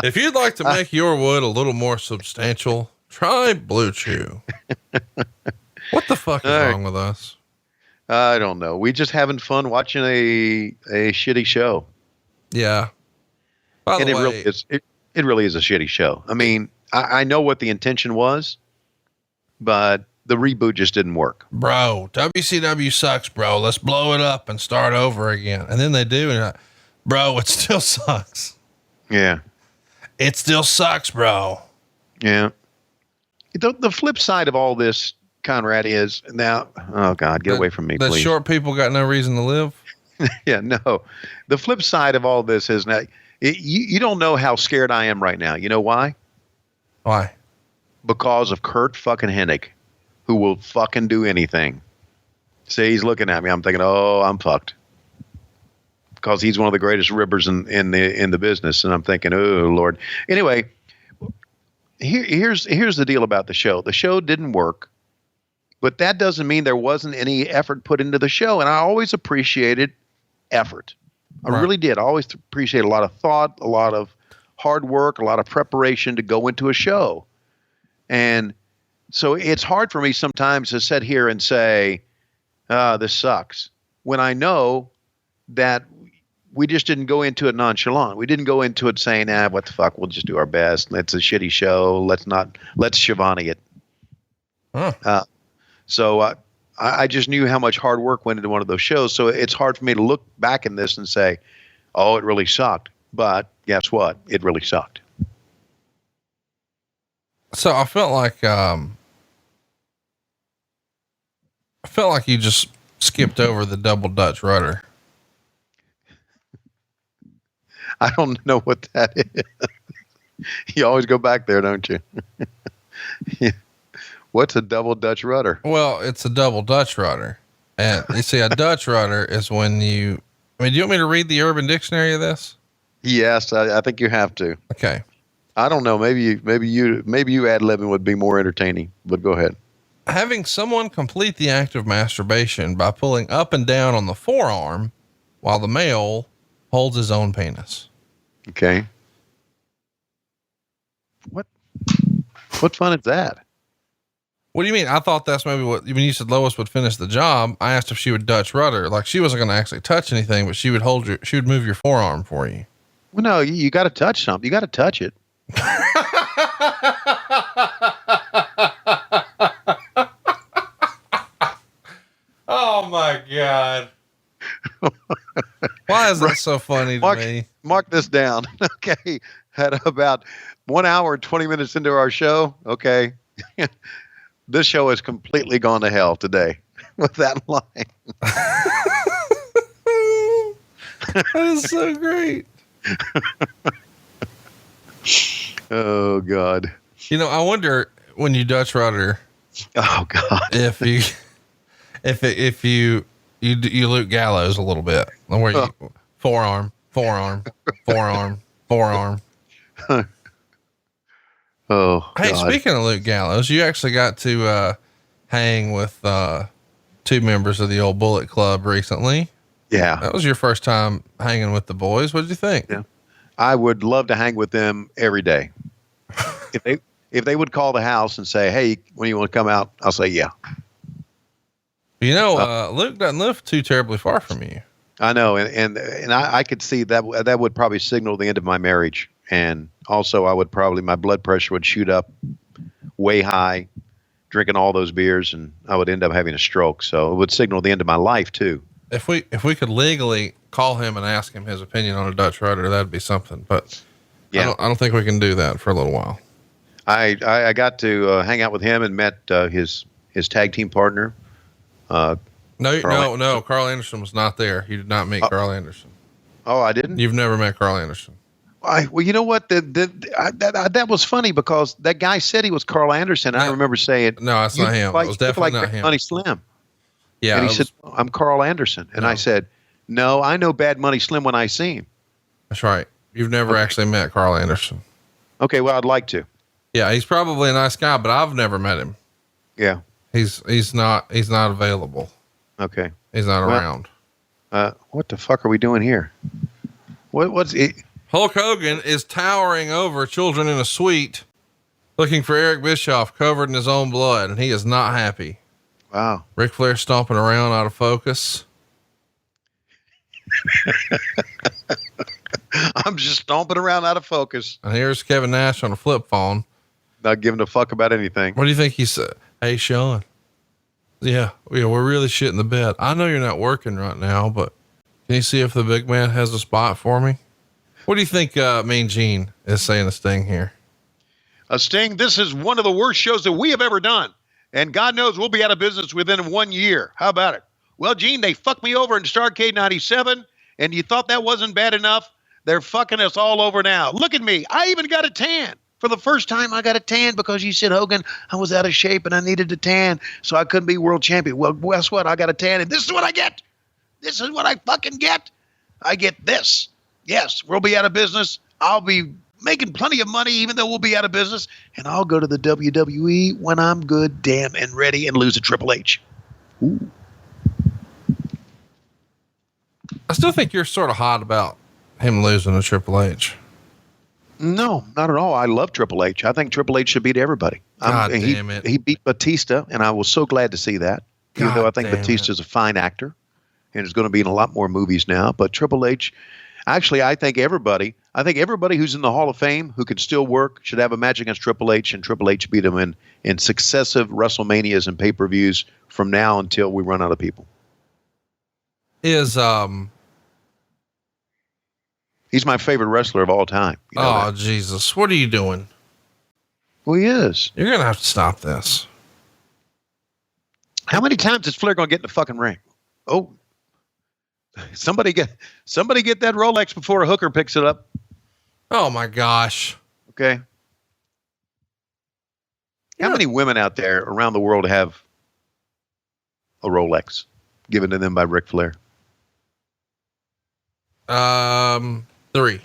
If you'd like to make your wood a little more substantial, try Blue Chew. What the fuck is wrong with us?
I don't know. We just having fun watching a shitty show.
Yeah. By the way,
it really is a shitty show. I mean, I know what the intention was, but the reboot just didn't work.
Bro, WCW sucks, bro. Let's blow it up and start over again. And then they do, and bro, it still sucks.
Yeah.
It still sucks, bro.
Yeah. The flip side of all this, Conrad, is now, oh God, get away from me, please.
The short people got no reason to live.
Yeah, no. The flip side of all this is now, you don't know how scared I am right now. You know why?
Why?
Because of Kurt fucking Hennig, who will fucking do anything. See, he's looking at me. I'm thinking, oh, I'm fucked. Because he's one of the greatest ribbers in the business. And I'm thinking, oh, Lord. Anyway, here's the deal about the show. The show didn't work. But that doesn't mean there wasn't any effort put into the show. And I always appreciated effort. I really did. I always appreciate a lot of thought, a lot of hard work, a lot of preparation to go into a show. And so it's hard for me sometimes to sit here and say, this sucks, when I know that we just didn't go into it nonchalant. We didn't go into it saying, what the fuck, we'll just do our best. It's a shitty show. Let's Schiavone it. Huh. So I just knew how much hard work went into one of those shows. So it's hard for me to look back in this and say, oh, it really sucked. But guess what? It really sucked.
So I felt like you just skipped over the double Dutch rudder.
I don't know what that is. You always go back there, don't you? Yeah. What's a double Dutch rudder?
Well, it's a double Dutch rudder. And you see, a Dutch rudder is when do you want me to read the Urban Dictionary of this?
Yes, I think you have to.
Okay.
I don't know. Maybe you ad-libbing would be more entertaining, but go ahead.
Having someone complete the act of masturbation by pulling up and down on the forearm while the male holds his own penis.
Okay. What fun is that?
What do you mean? I thought that's maybe when you said Lois would finish the job, I asked if she would Dutch rudder. Like she wasn't going to actually touch anything, but she would move your forearm for you.
Well, no, you got to touch something. You got to touch it.
Oh my God. Why is that so funny to me?
Mark this down. Okay. At about 1 hour and 20 minutes into our show. Okay. This show has completely gone to hell today with that line.
That is so great.
Oh God.
I wonder when you Dutch rudder.
Oh God.
If you Luke Gallows a little bit, where you forearm.
Oh,
hey,
God.
Speaking of Luke Gallows, you actually got to hang with two members of the old Bullet Club recently.
Yeah.
That was your first time hanging with the boys. What did you think?
Yeah. I would love to hang with them every day. If they would call the house and say, hey, when you want to come out, I'll say, yeah.
Luke doesn't live too terribly far from you.
I know. And I could see that would probably signal the end of my marriage. And also my blood pressure would shoot up way high, drinking all those beers, and I would end up having a stroke. So it would signal the end of my life too.
If we could legally call him and ask him his opinion on a Dutch rudder, that'd be something, but yeah, I don't think we can do that for a little while.
I got to hang out with him and met his tag team partner.
No, Carl Anderson was not there. You did not meet Carl Anderson.
Oh, I didn't?
You've never met Carl Anderson.
Well, you know what? That was funny because that guy said he was Carl Anderson. I remember saying,
no, it's not him. It was definitely not him.
Money Slim.
Yeah.
And he said, I'm Carl Anderson. And I said, no, I know Bad Money Slim when I see him.
That's right. You've never actually met Carl Anderson.
Okay. Well, I'd like to.
Yeah. He's probably a nice guy, but I've never met him.
Yeah.
He's not available.
Okay.
He's not around.
What the fuck are we doing here? What's it?
Hulk Hogan is towering over children in a suite looking for Eric Bischoff covered in his own blood, and he is not happy.
Wow.
Ric Flair stomping around out of focus.
I'm just stomping around out of focus.
And here's Kevin Nash on a flip phone.
Not giving a fuck about anything.
What do you think he said? Hey, Sean. Yeah, we're really shitting the bed. I know you're not working right now, but can you see if the big man has a spot for me? What do you think Mean Gene is saying to Sting here?
Sting, this is one of the worst shows that we have ever done. And God knows we'll be out of business within 1 year. How about it? Well, Gene, they fucked me over in Starrcade 97, and you thought that wasn't bad enough? They're fucking us all over now. Look at me. I even got a tan. For the first time, I got a tan because you said, Hogan, I was out of shape and I needed a tan, so I couldn't be world champion. Well, guess what? I got a tan, and this is what I get. This is what I fucking get. I get this. Yes, we'll be out of business. I'll be making plenty of money, even though we'll be out of business, and I'll go to the WWE when I'm good, damn, and ready, and lose to Triple H. Ooh.
I still think you're sort of hot about him losing to Triple H.
No, not at all. I love Triple H. I think Triple H should beat everybody.
God damn it.
He beat Batista, and I was so glad to see that. Even though I think Batista's a fine actor and is going to be in a lot more movies now. But Triple H, actually, I think everybody who's in the Hall of Fame who can still work should have a match against Triple H, and Triple H beat him in successive WrestleManias and pay-per-views from now until we run out of people. He's my favorite wrestler of all time. You know that.
Jesus. What are you doing?
Well, he is.
You're going to have to stop this.
How many times is Flair going to get in the fucking ring? Oh, somebody get that Rolex before a hooker picks it up.
Oh my gosh.
Okay. How many women out there around the world have a Rolex given to them by Ric Flair?
3.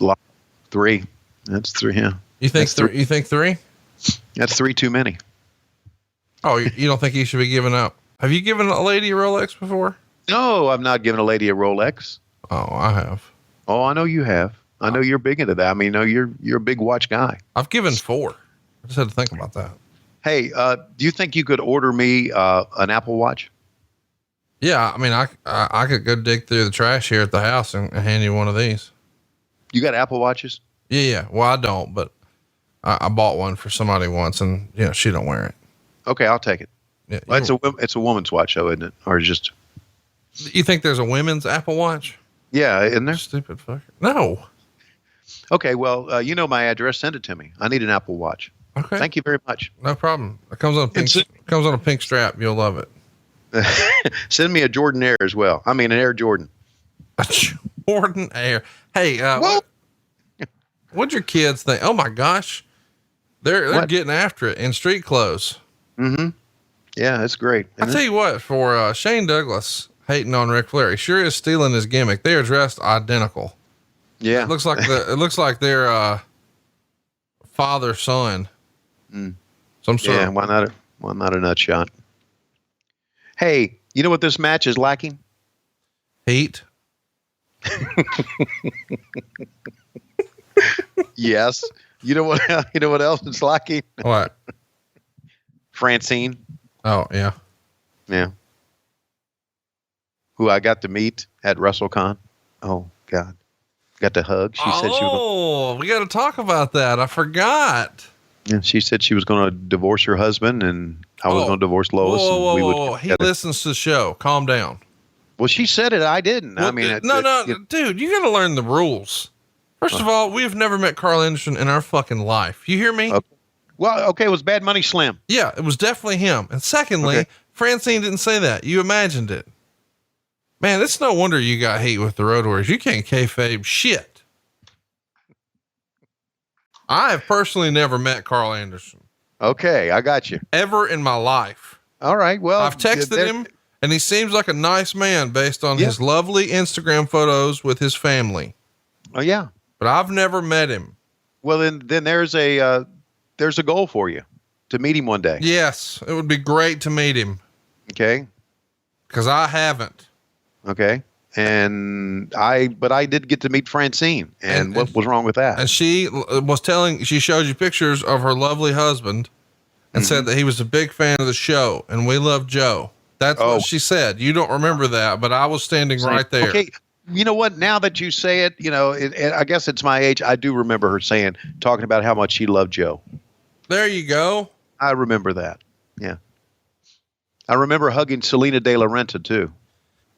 3. That's 3. Yeah.
You think 3? You think 3?
That's 3 too many.
Oh, you don't think he should be giving up? Have you given a lady a Rolex before?
No, I've not given a lady a Rolex.
Oh, I have.
Oh, I know you have. I know you're big into that. I mean, no, you're a big watch guy.
I've given 4. I just had to think about that.
Hey, do you think you could order me an Apple Watch?
Yeah, I mean, I could go dig through the trash here at the house and hand you one of these.
You got Apple Watches?
Yeah. Well, I don't, but I bought one for somebody once, and she don't wear it.
Okay, I'll take it.
Yeah,
well, it's a woman's watch, though, isn't it? Or just?
You think there's a women's Apple Watch?
Yeah, isn't there?
Stupid fucker. No.
Okay, well, you know my address. Send it to me. I need an Apple Watch.
Okay.
Thank you very much.
No problem. It comes on a pink strap. You'll love it.
Send me a Jordan Air as well. I mean, an Air Jordan.
A Jordan Air. Hey, what'd your kids think? Oh my gosh, they're getting after it in street clothes.
Mm-hmm. Yeah, it's great.
I tell you what, for Shane Douglas hating on Ric Flair, he sure is stealing his gimmick. They are dressed identical.
Yeah,
it looks like their father son. Some sort.
Yeah, why not a nut shot? Hey, you know what this match is lacking?
Heat.
Yes. You know what else it's lacking?
What?
Francine.
Oh, yeah.
Yeah. Who I got to meet at WrestleCon. Oh God. Got to hug. She said she was
we got to talk about that. I forgot.
Yeah, she said she was going to divorce her husband, and I was going to divorce Lois.
Whoa. He listens to the show. Calm down.
Well, she said it. I didn't.
Well,
I mean,
dude, you got to learn the rules. First of all, we've never met Carl Anderson in our fucking life. You hear me?
Okay. Well, okay. It was Bad Money Slim.
Yeah, it was definitely him. And secondly, Francine didn't say that. You imagined it. Man, it's no wonder you got heat with the Road Warriors. You can't kayfabe shit. I have personally never met Carl Anderson.
Okay, I got you.
Ever in my life.
All right. Well,
I've texted him, and he seems like a nice man based on his lovely Instagram photos with his family.
Oh yeah,
but I've never met him.
Well, then there's a goal for you to meet him one day.
Yes, it would be great to meet him.
Okay,
because I haven't.
Okay. But I did get to meet Francine, and what was wrong with that?
And she showed you pictures of her lovely husband and said that he was a big fan of the show and we love Joe. That's what she said. You don't remember that, but I was standing right there.
Okay. You know what? Now that you say it, I guess it's my age. I do remember her talking about how much she loved Joe.
There you go.
I remember that. Yeah. I remember hugging Selena De La Renta too.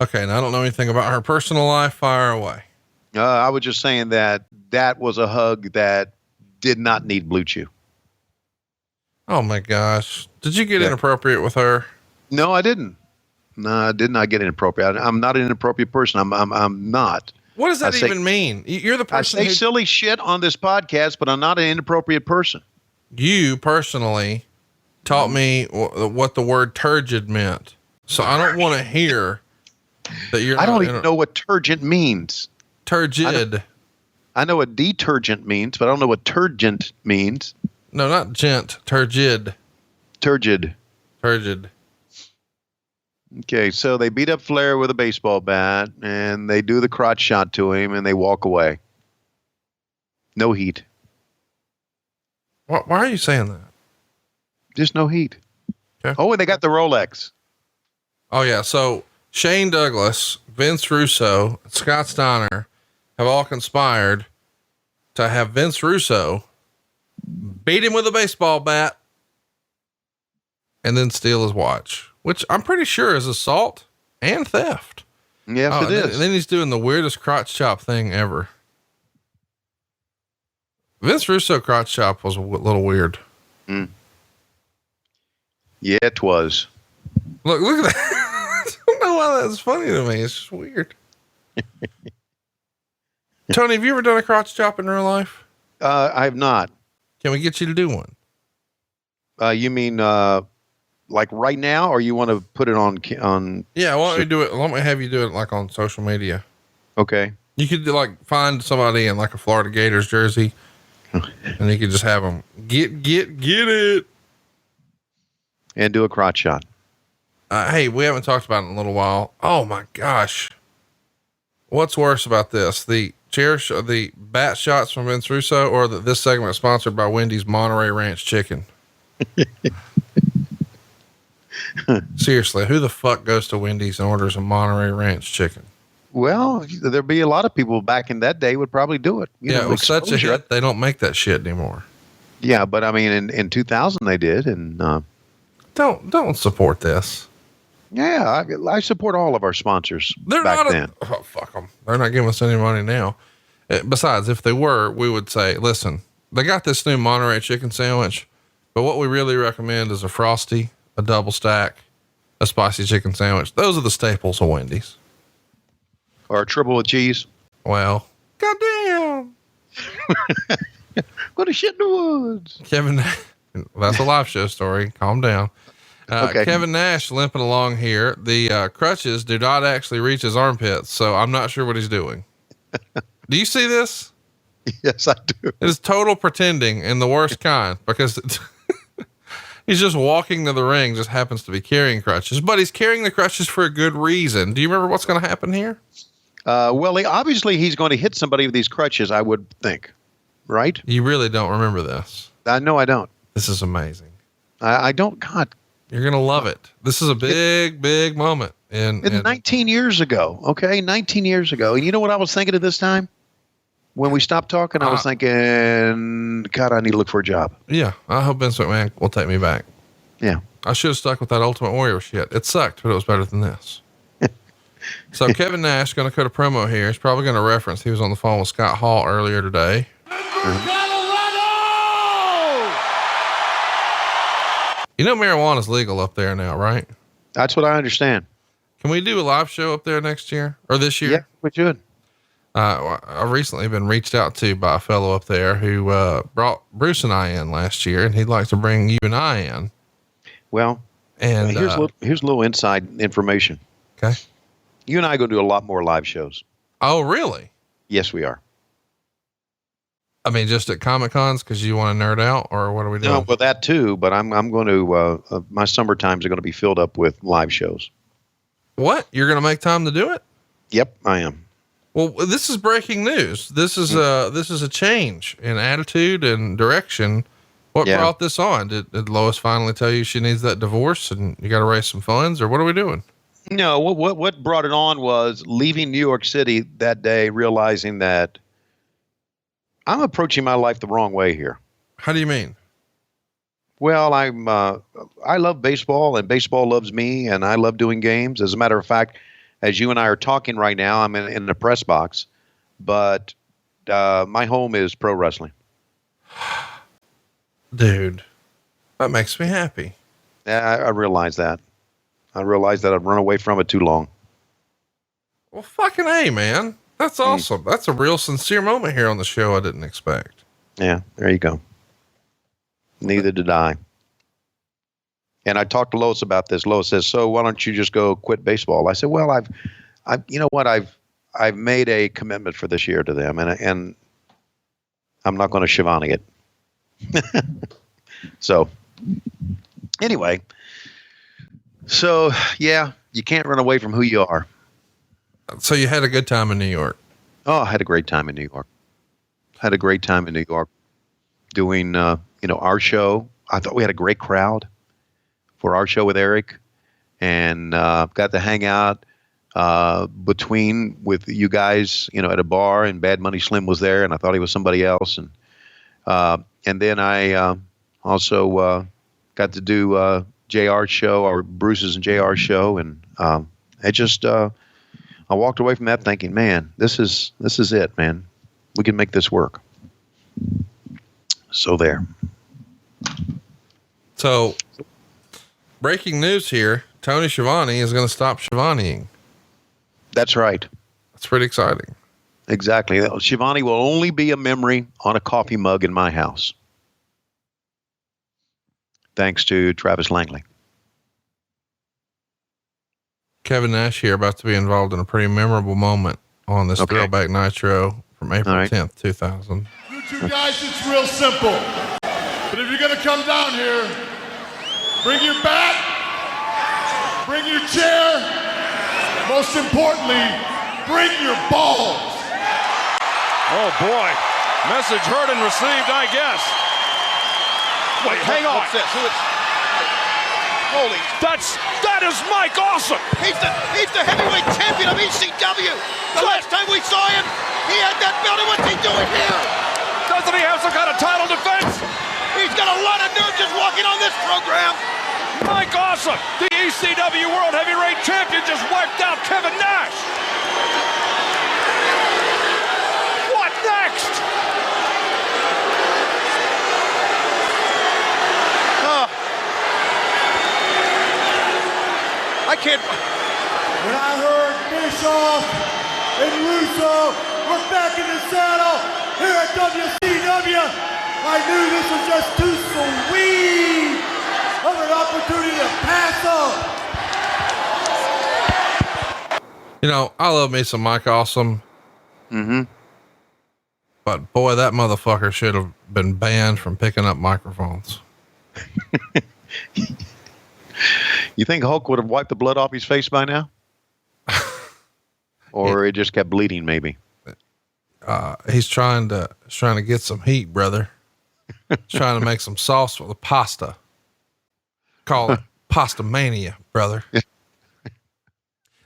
Okay, and I don't know anything about her personal life. Fire away.
I was just saying that was a hug that did not need Blue Chew.
Oh my gosh. Did you get inappropriate with her?
No, I didn't. No, I did not get inappropriate. I'm not an inappropriate person. I'm not.
What does that even mean? You're the person
I say silly shit on this podcast, but I'm not an inappropriate person.
you personally taught me what the word turgid meant. So I don't want to hear that you're.
I don't even know what turgid means.
Turgid.
I know what detergent means, but I don't know what turgid means.
No, not gent. Turgid.
Turgid.
Turgid.
Okay, so they beat up Flair with a baseball bat, and they do the crotch shot to him, and they walk away. No heat.
Why are you saying that?
Just no heat.
Okay.
Oh, and they got the Rolex.
Oh, yeah. So Shane Douglas, Vince Russo, Scott Steiner have all conspired to have Vince Russo beat him with a baseball bat and then steal his watch, which I'm pretty sure is assault and theft.
Yes, it is.
And then he's doing the weirdest crotch chop thing ever. Vince Russo crotch chop was a little weird.
Mm. Yeah, it was.
Look at that. I don't know why that's funny to me. It's just weird. Tony, have you ever done a crotch chop in real life?
I have not.
Can we get you to do one?
You mean, like right now, or you want to put it on? Yeah.
Why don't we do it? Let me have you do it like on social media.
Okay.
You could like find somebody in like a Florida Gators jersey and you could just have them get it.
And do a crotch shot.
Hey, we haven't talked about it in a little while. Oh my gosh. What's worse about this? The the bat shots from Vince Russo, or that this segment is sponsored by Wendy's Monterey Ranch Chicken? Seriously, who the fuck goes to Wendy's and orders a Monterey Ranch Chicken?
Well, there'd be a lot of people back in that day would probably do it.
It was such a hit. They don't make that shit anymore.
Yeah. But I mean, in 2000 they did. And,
don't support this.
Yeah. I support all of our sponsors.
They're
back
not
then.
Oh, fuck them. They're not giving us any money now. Besides, if they were, we would say, listen, they got this new Monterey chicken sandwich, but what we really recommend is a Frosty, a double stack, a spicy chicken sandwich. Those are the staples of Wendy's.
Or a triple with cheese.
Well, goddamn.
Go to shit in the woods.
Kevin, that's a live show story. Calm down. Okay. Kevin Nash limping along here. The crutches do not actually reach his armpits, so I'm not sure what he's doing. Do you see this?
Yes, I do.
It is total pretending, in the worst kind, because he's just walking to the ring, just happens to be carrying crutches, but he's carrying the crutches for a good reason. Do you remember what's going to happen here?
Well, obviously he's going to hit somebody with these crutches, I would think. Right?
You really don't remember this?
No, I don't.
This is amazing.
I don't. God,
you're going to love it. This is a big moment. In
19 years ago. Okay. 19 years ago. And you know what I was thinking at this time? When we stopped talking, I was thinking, God, I need to look for a job.
Yeah. I hope Vince McMahon will take me back.
Yeah.
I should have stuck with that Ultimate Warrior shit. It sucked, but it was better than this. So Kevin Nash going to cut a promo here. He's probably going to reference, he was on the phone with Scott Hall earlier today. You know, marijuana is legal up there now, right?
That's what I understand.
Can we do a live show up there next year or this year?
Yeah, we should.
I've recently been reached out to by a fellow up there who brought Bruce and I in last year, and he'd like to bring you and I in.
Well, and here's a little inside information.
Okay.
You and I are going to do a lot more live shows.
Oh, really?
Yes, we are.
I mean, just at Comic Cons because you want to nerd out, or what are we doing?
No, well, that too. But I'm going to my summer times are going to be filled up with live shows.
What? You're going to make time to do it?
Yep, I am.
Well, this is breaking news. This is a change in attitude and direction. What brought this on? Did Lois finally tell you she needs that divorce and you got to raise some funds, or what are we doing?
No, what brought it on was leaving New York City that day, realizing that I'm approaching my life the wrong way here.
How do you mean?
Well, I love baseball and baseball loves me, and I love doing games. As a matter of fact, as you and I are talking right now, I'm in the press box, but my home is pro wrestling.
Dude, that makes me happy.
Yeah, I realize that. I realized that I've run away from it too long.
Well, fucking A, man. That's awesome. That's a real sincere moment here on the show I didn't expect.
Yeah, there you go. Neither did I. And I talked to Lois about this. Lois says, "So why don't you just go quit baseball?" I said, "Well, you know what? I've made a commitment for this year to them, and I'm not going to Schiavone it." So anyway, so yeah, you can't run away from who you are.
So you had a good time in New York.
Oh, I had a great time in New York. Had a great time in New York doing, our show. I thought we had a great crowd for our show with Eric, and got to hang out with you guys, at a bar, and Bad Money Slim was there, and I thought he was somebody else. And then I also got to do JR's show, or Bruce's and JR's show, and I walked away from that thinking, man, this is it, man. We can make this work. So there.
So, breaking news here: Tony Schiavone is going to stop Schiavoneing.
That's right.
That's pretty exciting.
Exactly. Schiavone will only be a memory on a coffee mug in my house. Thanks to Travis Langley.
Kevin Nash here, about to be involved in a pretty memorable moment on this Throwback Nitro from April 10th, 2000.
You two guys, it's real simple. But if you're going to come down here, bring your bat, bring your chair, most importantly, bring your balls.
Oh boy, message heard and received, I guess. Wait, hang on.
What's this? Holy.
That is Mike Awesome.
He's the heavyweight champion of ECW. The last time we saw him, he had that belt, and what's he doing here?
Doesn't he have some kind of title defense?
He's got a lot of nerve just walking on this program.
Mike Awesome, the ECW World Heavyweight Champion, just wiped out Kevin Nash. What next?
I can't.
When I heard Bischoff and Russo were back in the saddle here at WCW, I knew this was just too sweet of an opportunity to pass up.
I love me some Mike Awesome.
Mm-hmm.
But boy, that motherfucker should have been banned from picking up microphones.
You think Hulk would have wiped the blood off his face by now? Or it just kept bleeding, maybe?
He's trying to get some heat, brother. Trying to make some sauce for the pasta. Call it Pasta Mania, brother.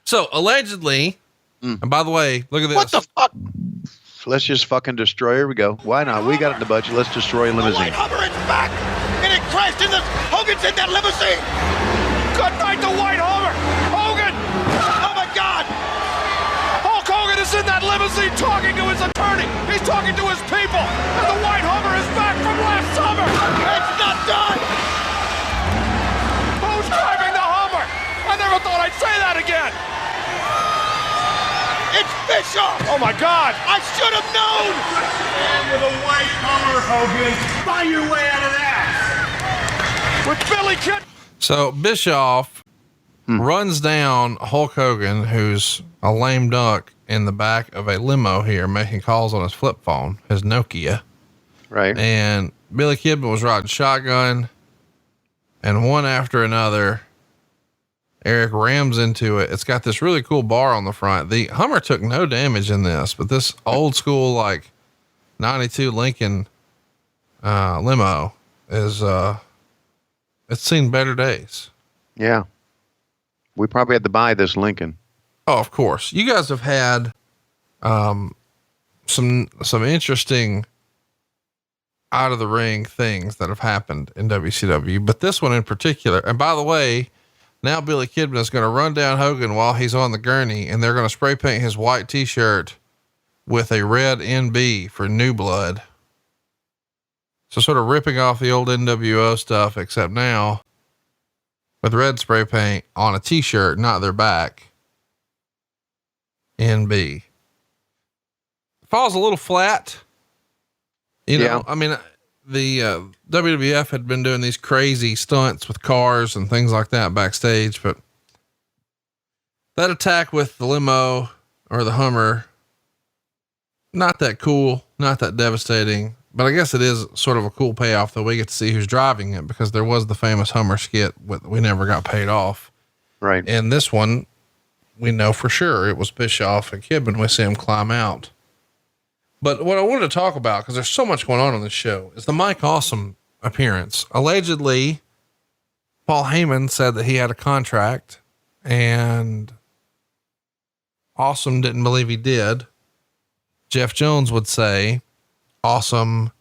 So allegedly, and by the way, look at this.
What the fuck? Let's just fucking destroy. Here we go. Why not? We got it in the budget. Let's destroy a limousine.
The White Hummer is back, and it crashed in the Hogan's in that limousine.
Good night, the White Hummer. Hogan.
Oh my God.
Hulk Hogan is in that limousine talking to his attorney. He's talking to his people, and the White Hummer is back from last summer.
It's not done.
Who's driving the Hummer? I never thought I'd say that again.
It's Bischoff.
Oh my God.
I should have known.
With a White Hummer, Hogan. Find your way out of that.
With Billy Kid.
So Bischoff runs down Hulk Hogan, who's a lame duck in the back of a limo here, making calls on his flip phone, his Nokia.
Right.
And Billy Kidman was riding shotgun, and one after another, Eric rams into it. It's got this really cool bar on the front. The Hummer took no damage in this, but this old school, like 92 Lincoln, limo is, it's seen better days.
Yeah. We probably had to buy this Lincoln.
Oh, of course. You guys have had, some interesting out of the ring things that have happened in WCW, but this one in particular. And by the way, now Billy Kidman is going to run down Hogan while he's on the gurney, and they're going to spray paint his white t-shirt with a red NB for New Blood. So sort of ripping off the old NWO stuff, except now with red spray paint on a t-shirt, not their back. NB. Falls a little flat. I mean, the WWF had been doing these crazy stunts with cars and things like that backstage, but that attack with the limo or the Hummer, not that cool, not that devastating, but I guess it is sort of a cool payoff that we get to see who's driving it, because there was the famous Hummer skit we never got paid off.
Right.
And this one, we know for sure it was Bischoff and Kidman. We see him climb out. But what I wanted to talk about, because there's so much going on this show, is the Mike Awesome appearance. Allegedly, Paul Heyman said that he had a contract, and Awesome didn't believe he did. Jeff Jones would say Awesome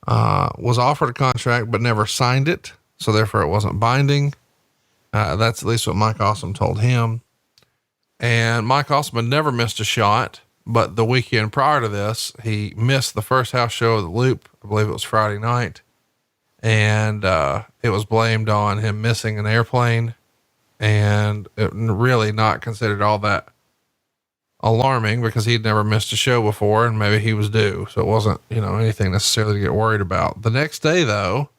was offered a contract but never signed it, so therefore it wasn't binding. That's at least what Mike Awesome told him. And Mike Awesome had never missed a shot, but the weekend prior to this, he missed the first house show of the Loop. I believe it was Friday night. And it was blamed on him missing an airplane, and it really not considered all that alarming because he'd never missed a show before and maybe he was due. So it wasn't, anything necessarily to get worried about. The next day though,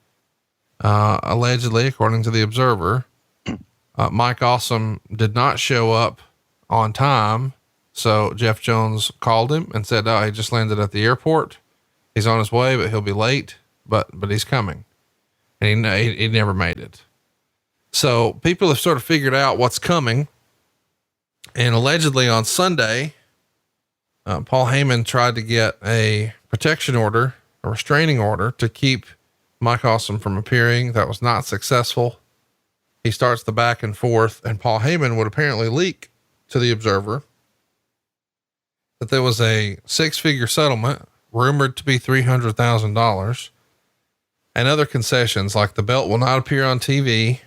allegedly, according to the Observer, Mike Awesome did not show up on time. So Jeff Jones called him and said, "Oh, he just landed at the airport. He's on his way, but he'll be late, but he's coming." And he never made it. So people have sort of figured out what's coming. And allegedly on Sunday, Paul Heyman tried to get a protection order, a restraining order, to keep Mike Awesome from appearing. That was not successful. He starts the back and forth, and Paul Heyman would apparently leak to the Observer that there was a 6-figure settlement rumored to be $300,000, and other concessions like the belt will not appear on TV,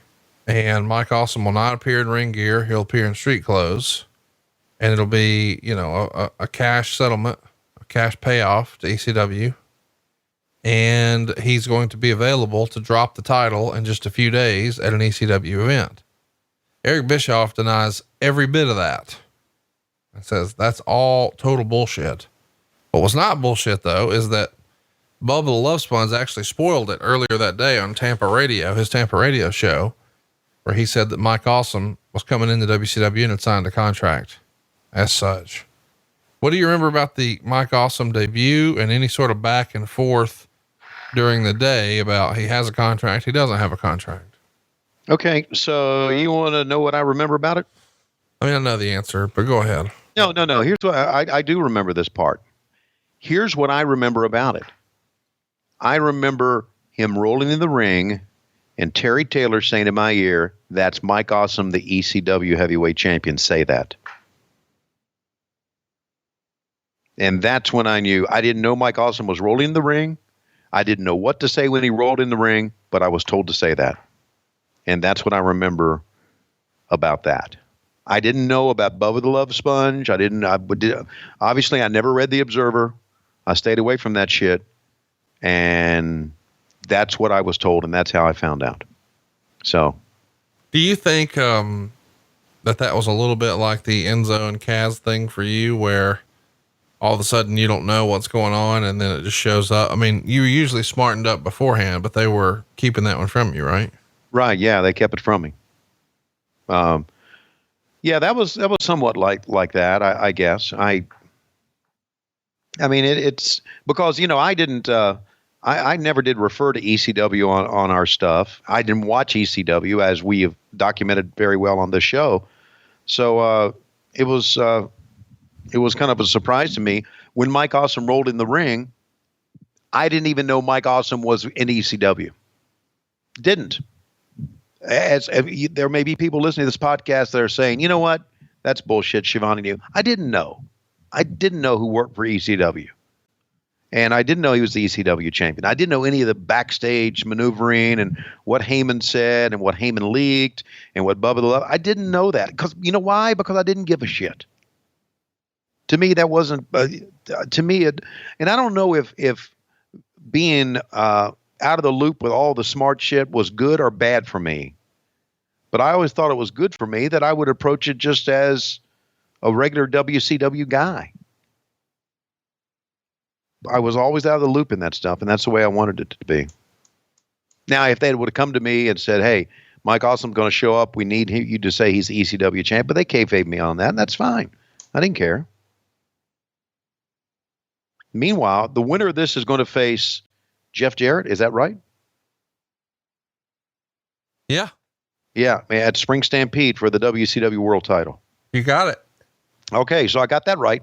and Mike Awesome will not appear in ring gear. He'll appear in street clothes, and it'll be, a cash settlement, a cash payoff to ECW. And he's going to be available to drop the title in just a few days at an ECW event. Eric Bischoff denies every bit of that and says that's all total bullshit. What was not bullshit though, is that Bubba the Love Sponge actually spoiled it earlier that day on Tampa Radio, his Tampa radio show, where he said that Mike Awesome was coming into WCW and had signed a contract as such. What do you remember about the Mike Awesome debut and any sort of back and forth during the day about he has a contract, he doesn't have a contract?
Okay. So you want to know what I remember about it?
I mean, I know the answer, but go ahead.
No. Here's what I do remember this part. Here's what I remember about it. I remember him rolling in the ring and Terry Taylor saying in my ear, "That's Mike Awesome, the ECW heavyweight champion. Say that." And that's when I knew. I didn't know Mike Awesome was rolling in the ring. I didn't know what to say when he rolled in the ring, but I was told to say that. And that's what I remember about that. I didn't know about Bubba the Love Sponge. Obviously I never read the Observer. I stayed away from that shit. And that's what I was told. And that's how I found out. So.
Do you think, that was a little bit like the Enzo and Kaz thing for you, where all of a sudden you don't know what's going on and then it just shows up? I mean, you were usually smartened up beforehand, but they were keeping that one from you, right?
Right. Yeah. They kept it from me. Yeah, that was somewhat like that. I guess I mean, it's because, I didn't, I never did refer to ECW on our stuff. I didn't watch ECW, as we have documented very well on this show. So, it was kind of a surprise to me when Mike Awesome rolled in the ring. I didn't even know Mike Awesome was in ECW. Didn't. There may be people listening to this podcast that are saying, "You know what? That's bullshit, Schiavone knew." I didn't know. I didn't know who worked for ECW. And I didn't know he was the ECW champion. I didn't know any of the backstage maneuvering and what Heyman said and what Heyman leaked and what Bubba the Love. I didn't know that. Because you know why? Because I didn't give a shit. To me, that wasn't, to me, and I don't know if being out of the loop with all the smart shit was good or bad for me. But I always thought it was good for me that I would approach it just as a regular WCW guy. I was always out of the loop in that stuff, and that's the way I wanted it to be. Now, if they would have come to me and said, "Hey, Mike Awesome's going to show up. We need you to say he's the ECW champ," but they kayfabe me on that, and that's fine. I didn't care. Meanwhile, the winner of this is going to face Jeff Jarrett. Is that right?
Yeah.
Yeah, at Spring Stampede for the WCW World Title.
You got it.
Okay, so I got that right.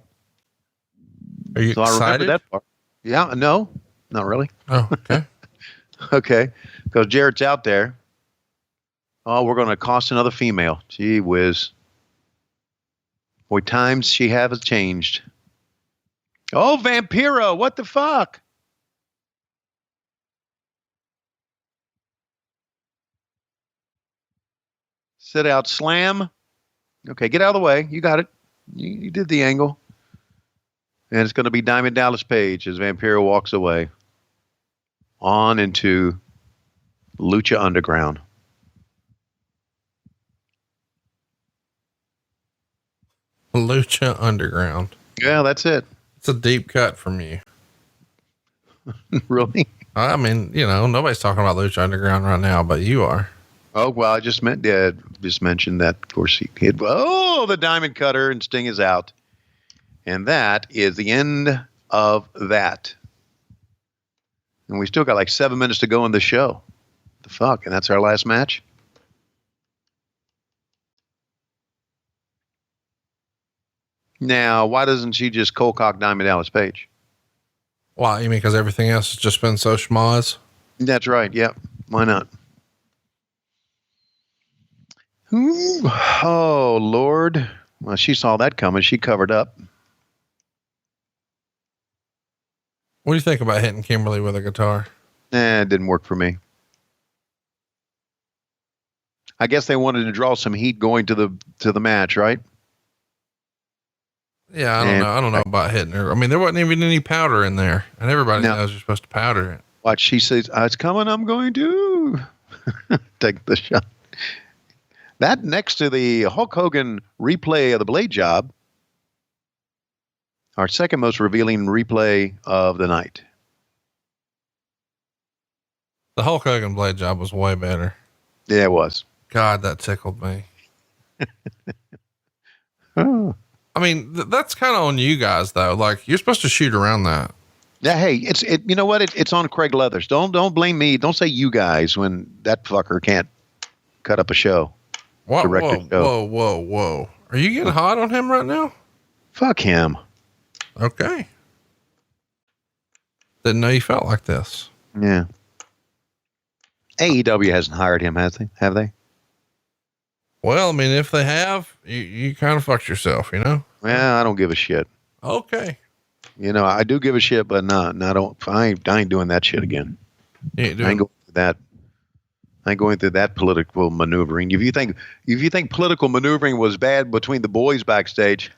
Are you excited?
I remember that part. Yeah, no, not really.
Oh, okay.
Okay, because Jarrett's out there. Oh, we're going to cost another female. Gee whiz. Boy, times she has changed. Oh, Vampiro, what the fuck? Sit out, slam. Okay, get out of the way. You got it. You did the angle. And it's going to be Diamond Dallas Page as Vampiro walks away on into Lucha Underground.
Lucha Underground.
Yeah, that's it.
It's a deep cut from you.
Really?
I mean, nobody's talking about Lucha Underground right now, but you are.
Oh, well, I just mentioned that, of course, he hit, the Diamond Cutter, and Sting is out. And that is the end of that. And we still got like 7 minutes to go in the show. The fuck? And that's our last match? Now, why doesn't she just cold cock Diamond Dallas Page?
Why? You mean because everything else has just been so schmoz?
That's right. Yep. Why not? Ooh. Oh, Lord. Well, she saw that coming. She covered up.
What do you think about hitting Kimberly with a guitar?
It didn't work for me. I guess they wanted to draw some heat going to the match, right?
Yeah, I don't know about hitting her. I mean, there wasn't even any powder in there, and everybody knows you're supposed to powder it.
Watch, she says, "It's coming. I'm going to take the shot." That next to the Hulk Hogan replay of the Blade Job, our second most revealing replay of the night.
The Hulk Hogan Blade Job was way better.
Yeah, it was.
God, that tickled me.
Oh.
I mean, that's kind of on you guys though. Like, you're supposed to shoot around that.
Yeah. Hey, you know what? It's on Craig Leathers. Don't blame me. Don't say you guys when that fucker can't cut up a show.
What? Whoa. Are you getting hot on him right now?
Fuck him.
Okay. Didn't know you felt like this.
Yeah. AEW hasn't hired him, have they?
Well, I mean, if they have, you kind of fucked yourself, Well,
I don't give a shit.
Okay.
I do give a shit, but I ain't doing that shit again. I ain't going through that. I ain't going through that political maneuvering. If you think political maneuvering was bad between the boys backstage,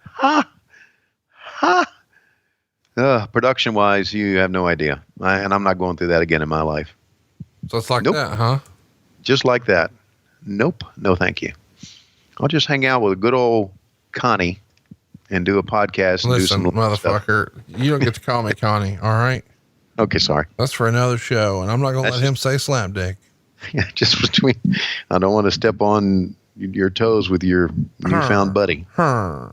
production wise, you have no idea. And I'm not going through that again in my life.
So it's like that, huh?
Just like that. Nope. No, thank you. I'll just hang out with a good old Connie and do a podcast.
Listen,
and do some
motherfucker, you don't get to call me Connie. All right.
Okay. Sorry.
That's for another show. And I'm not going to let him say slam dick.
Yeah. Just between, I don't want to step on your toes with your newfound buddy. Oh,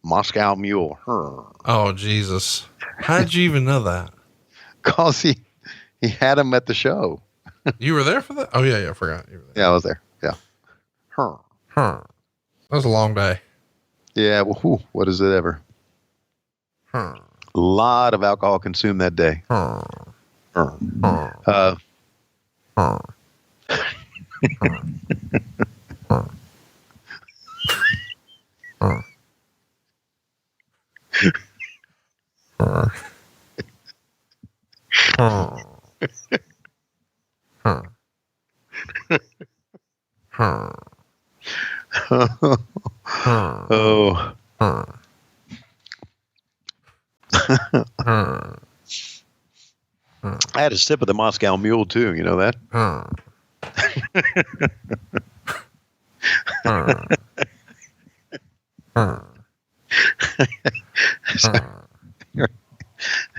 Moscow Mule.
Oh, Jesus. How did you even know that?
Cause he had him at the show.
You were there for that? Oh yeah. I forgot. You were there.
Yeah, I was there. Yeah.
That was a long day.
Yeah. Well, what is it ever? A lot of alcohol consumed that day. I had a sip of the Moscow Mule too. You know that?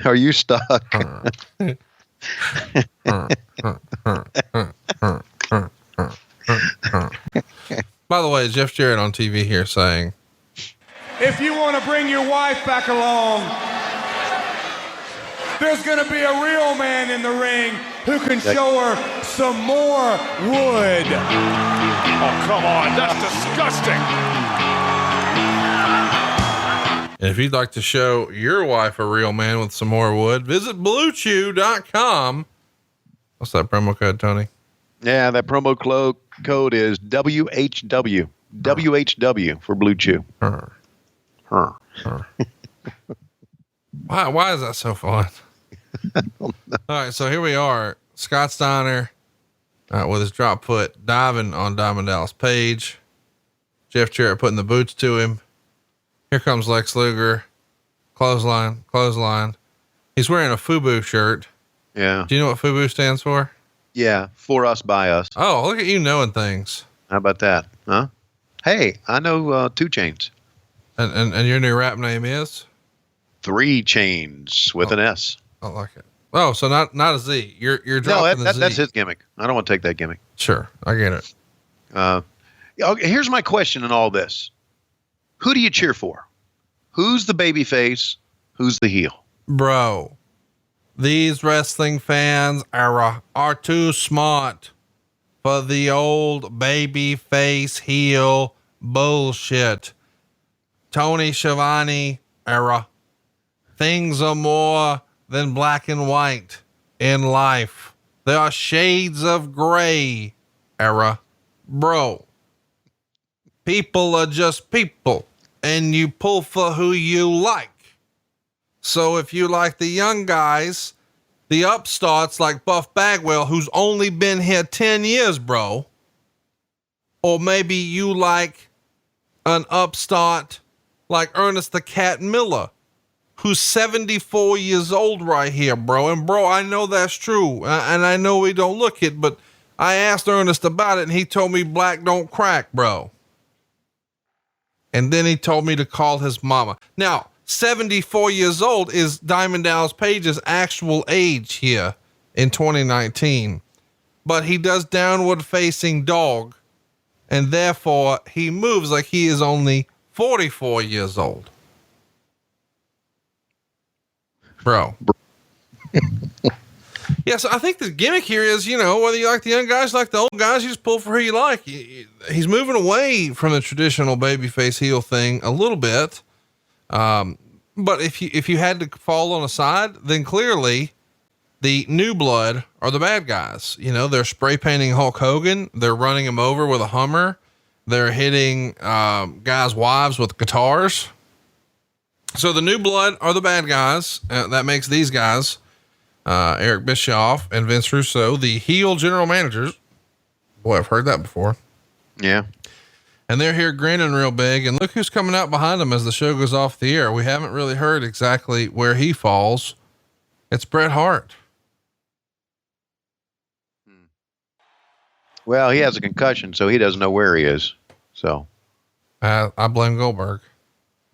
Are you stuck?
By the way, Jeff Jarrett on TV here saying,
if you want to bring your wife back along, there's going to be a real man in the ring who can show her some more wood.
Oh, come on. That's disgusting.
and if you'd like to show your wife a real man with some more wood, visit BlueChew.com. What's that promo code, Tony?
Yeah, that promo code is WHW. WHW for Blue Chew.
Why is that so fun? All right, so here we are. Scott Steiner with his drop foot diving on Diamond Dallas Page. Jeff Jarrett putting the boots to him. Here comes Lex Luger. Clothesline. He's wearing a FUBU shirt.
Yeah.
Do you know what FUBU stands for?
Yeah, for us, by us.
Oh, look at you knowing things.
How about that? Huh? Hey, I know 2 Chainz.
And your new rap name is?
3 Chains with an S.
I like it. Oh, so not a Z. You're dropping the Z.
That's his gimmick. I don't want to take that gimmick.
Sure, I get it.
Okay, here's my question in all this. Who do you cheer for? Who's the baby face? Who's the heel?
Bro, these wrestling fans are too smart for the old baby face heel bullshit. Tony Schiavone era. Things are more than black and white in life. There are shades of gray era. Bro, people are just people and you pull for who you like. So if you like the young guys, the upstarts like Buff Bagwell, who's only been here 10 years, bro, or maybe you like an upstart like Ernest the Cat Miller, who's 74 years old right here, bro. And bro, I know that's true. And I know we don't look it, but I asked Ernest about it and he told me black don't crack, bro. And then he told me to call his mama. Now, 74 years old is Diamond Dallas Page's actual age here in 2019, but he does downward facing dog. And therefore he moves like he is only 44 years old. Bro. Yeah, so I think the gimmick here is, whether you like the young guys, like the old guys, you just pull for who you like. He's moving away from the traditional babyface heel thing a little bit. But if you had to fall on a side, then clearly the new blood are the bad guys. They're spray painting Hulk Hogan. They're running him over with a Hummer. They're hitting, guys' wives with guitars. So the new blood are the bad guys. That makes these guys, Eric Bischoff and Vince Russo, the heel general managers. Boy, I've heard that before.
Yeah.
And they're here grinning real big. And look who's coming out behind them as the show goes off the air. We haven't really heard exactly where he falls. It's Bret Hart.
Well, he has a concussion, so he doesn't know where he is. So
I blame Goldberg.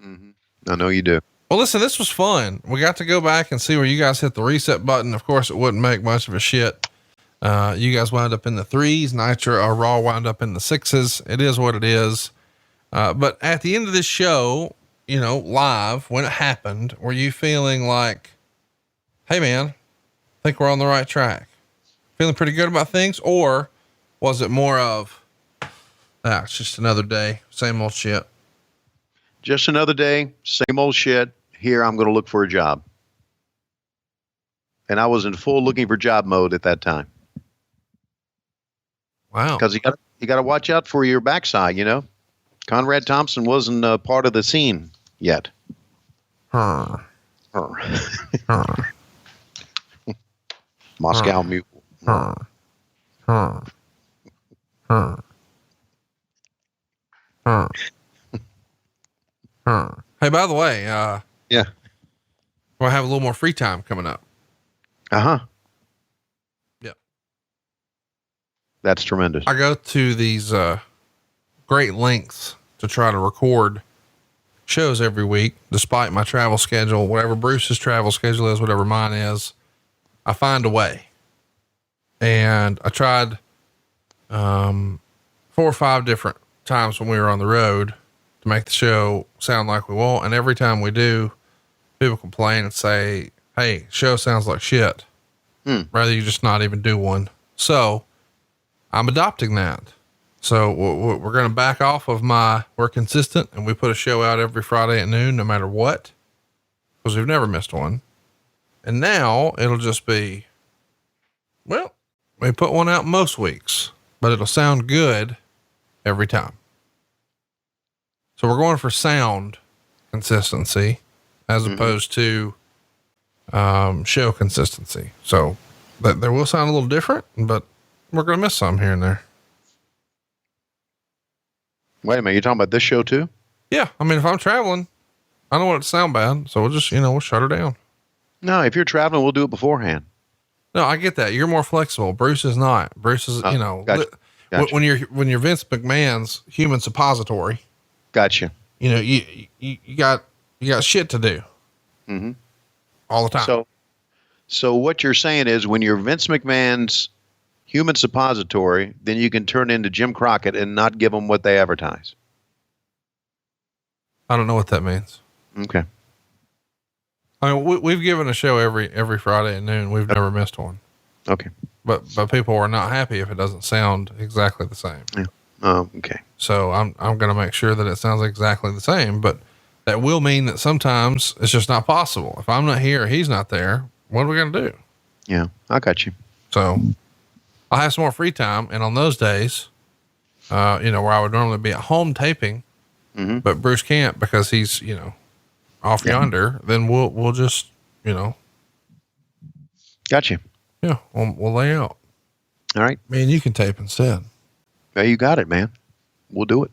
Mm-hmm. I know you do.
Well, listen, this was fun. We got to go back and see where you guys hit the reset button. Of course, it wouldn't make much of a shit. You guys wound up in the 3s. Nitro or Raw wound up in the 6s. It is what it is. But at the end of this show, live, when it happened, were you feeling like, hey man, I think we're on the right track? Feeling pretty good about things? Or was it more of, it's just another day, same old shit?
Just another day, same old shit. Here, I'm going to look for a job. And I was in full looking for job mode at that time.
Wow.
Because you got to watch out for your backside, Conrad Thompson wasn't part of the scene yet. Moscow Mule.
Hey, by the way,
yeah,
we'll have a little more free time coming up.
Uh-huh. That's tremendous.
I go to these great lengths to try to record shows every week, despite my travel schedule, whatever Bruce's travel schedule is, whatever mine is, I find a way. And I tried 4 or 5 different times when we were on the road to make the show sound like we want. And every time we do, people complain and say, hey, show sounds like shit. Rather you just not even do one. So I'm adopting that. So we're going to back off of we're consistent and we put a show out every Friday at noon, no matter what, because we've never missed one. And now it'll just be, well, we put one out most weeks, but it'll sound good every time. So we're going for sound consistency as opposed to, show consistency. So that there will sound a little different, but we're going to miss some here and there.
Wait a minute. You're talking about this show too?
Yeah. I mean, if I'm traveling, I don't want it to sound bad. So we'll just, we'll shut her down.
No, if you're traveling, we'll do it beforehand.
No, I get that. You're more flexible. Bruce is not. Bruce is,
Gotcha.
when you're Vince McMahon's human suppository.
Gotcha.
You got shit to do all the time.
So what you're saying is when you're Vince McMahon's human suppository, then you can turn into Jim Crockett and not give them what they advertise.
I don't know what that means.
Okay.
I mean, we've given a show every Friday at noon. We've never missed one.
Okay.
But people are not happy if it doesn't sound exactly the same.
Yeah. Okay.
So I'm going to make sure that it sounds exactly the same, but that will mean that sometimes it's just not possible. If I'm not here, or he's not there, what are we going to do?
Yeah, I got you.
So I'll have some more free time. And on those days, where I would normally be at home taping, but Bruce can't because he's, off yonder, then we'll just,
Got you.
Yeah. We'll lay out.
All right.
Man, you can tape instead.
Yeah, you got it, man. We'll do it.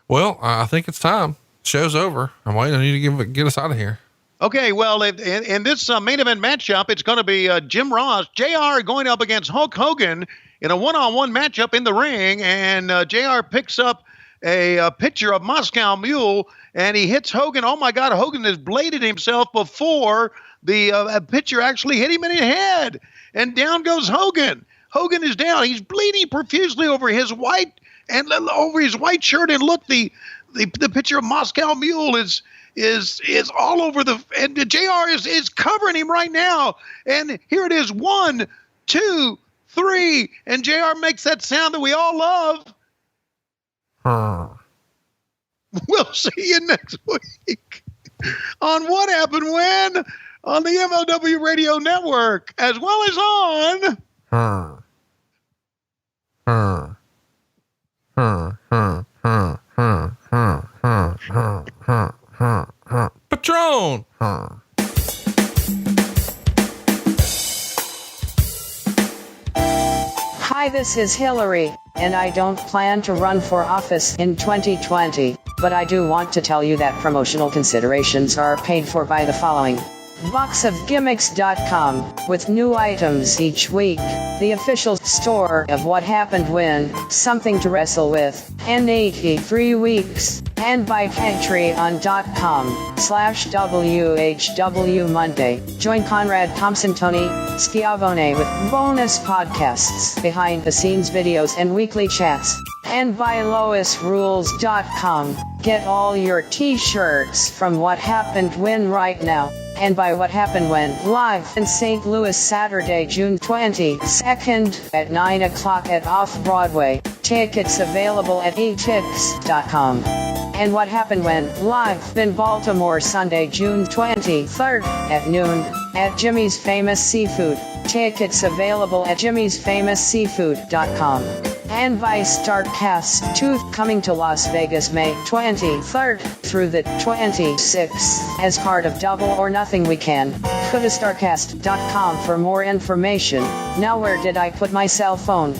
Well, I think it's time. Show's over. I'm waiting on you to get us out of here.
Okay, well, in this main event matchup, it's going to be Jim Ross, JR going up against Hulk Hogan in a one-on-one matchup in the ring, and JR picks up a picture of Moscow Mule, and he hits Hogan. Oh, my God, Hogan has bladed himself before the picture actually hit him in the head, and down goes Hogan. Hogan is down. He's bleeding profusely over his white shirt, and look, the picture of Moscow Mule is all over and JR is covering him right now. And here it is. 1, 2, 3. And JR makes that sound that we all love. We'll see you next week on What Happened When on the MLW Radio Network, as well as on
Patron.
Hi, this is Hillary, and I don't plan to run for office in 2020, but I do want to tell you that promotional considerations are paid for by the following. Boxofgimmicks.com, with new items each week, the official store of What Happened When, something to wrestle with, and 83 weeks, and by patreon.com/WHW Monday. Join Conrad Thompson, Tony Schiavone with bonus podcasts, behind the scenes videos, and weekly chats. And by LoisRules.com, get all your t-shirts from What Happened When right now. And by What Happened When, live in St. Louis Saturday, June 22nd at 9 o'clock at Off-Broadway. Tickets available at etix.com. And What Happened When, live in Baltimore Sunday, June 23rd at noon at Jimmy's Famous Seafood. Tickets available at jimmysfamousseafood.com. And by StarCast 2, coming to Las Vegas May 23rd through the 26th as part of Double or Nothing Weekend. Go to StarCast.com for more information. Now, where did I put my cell phone?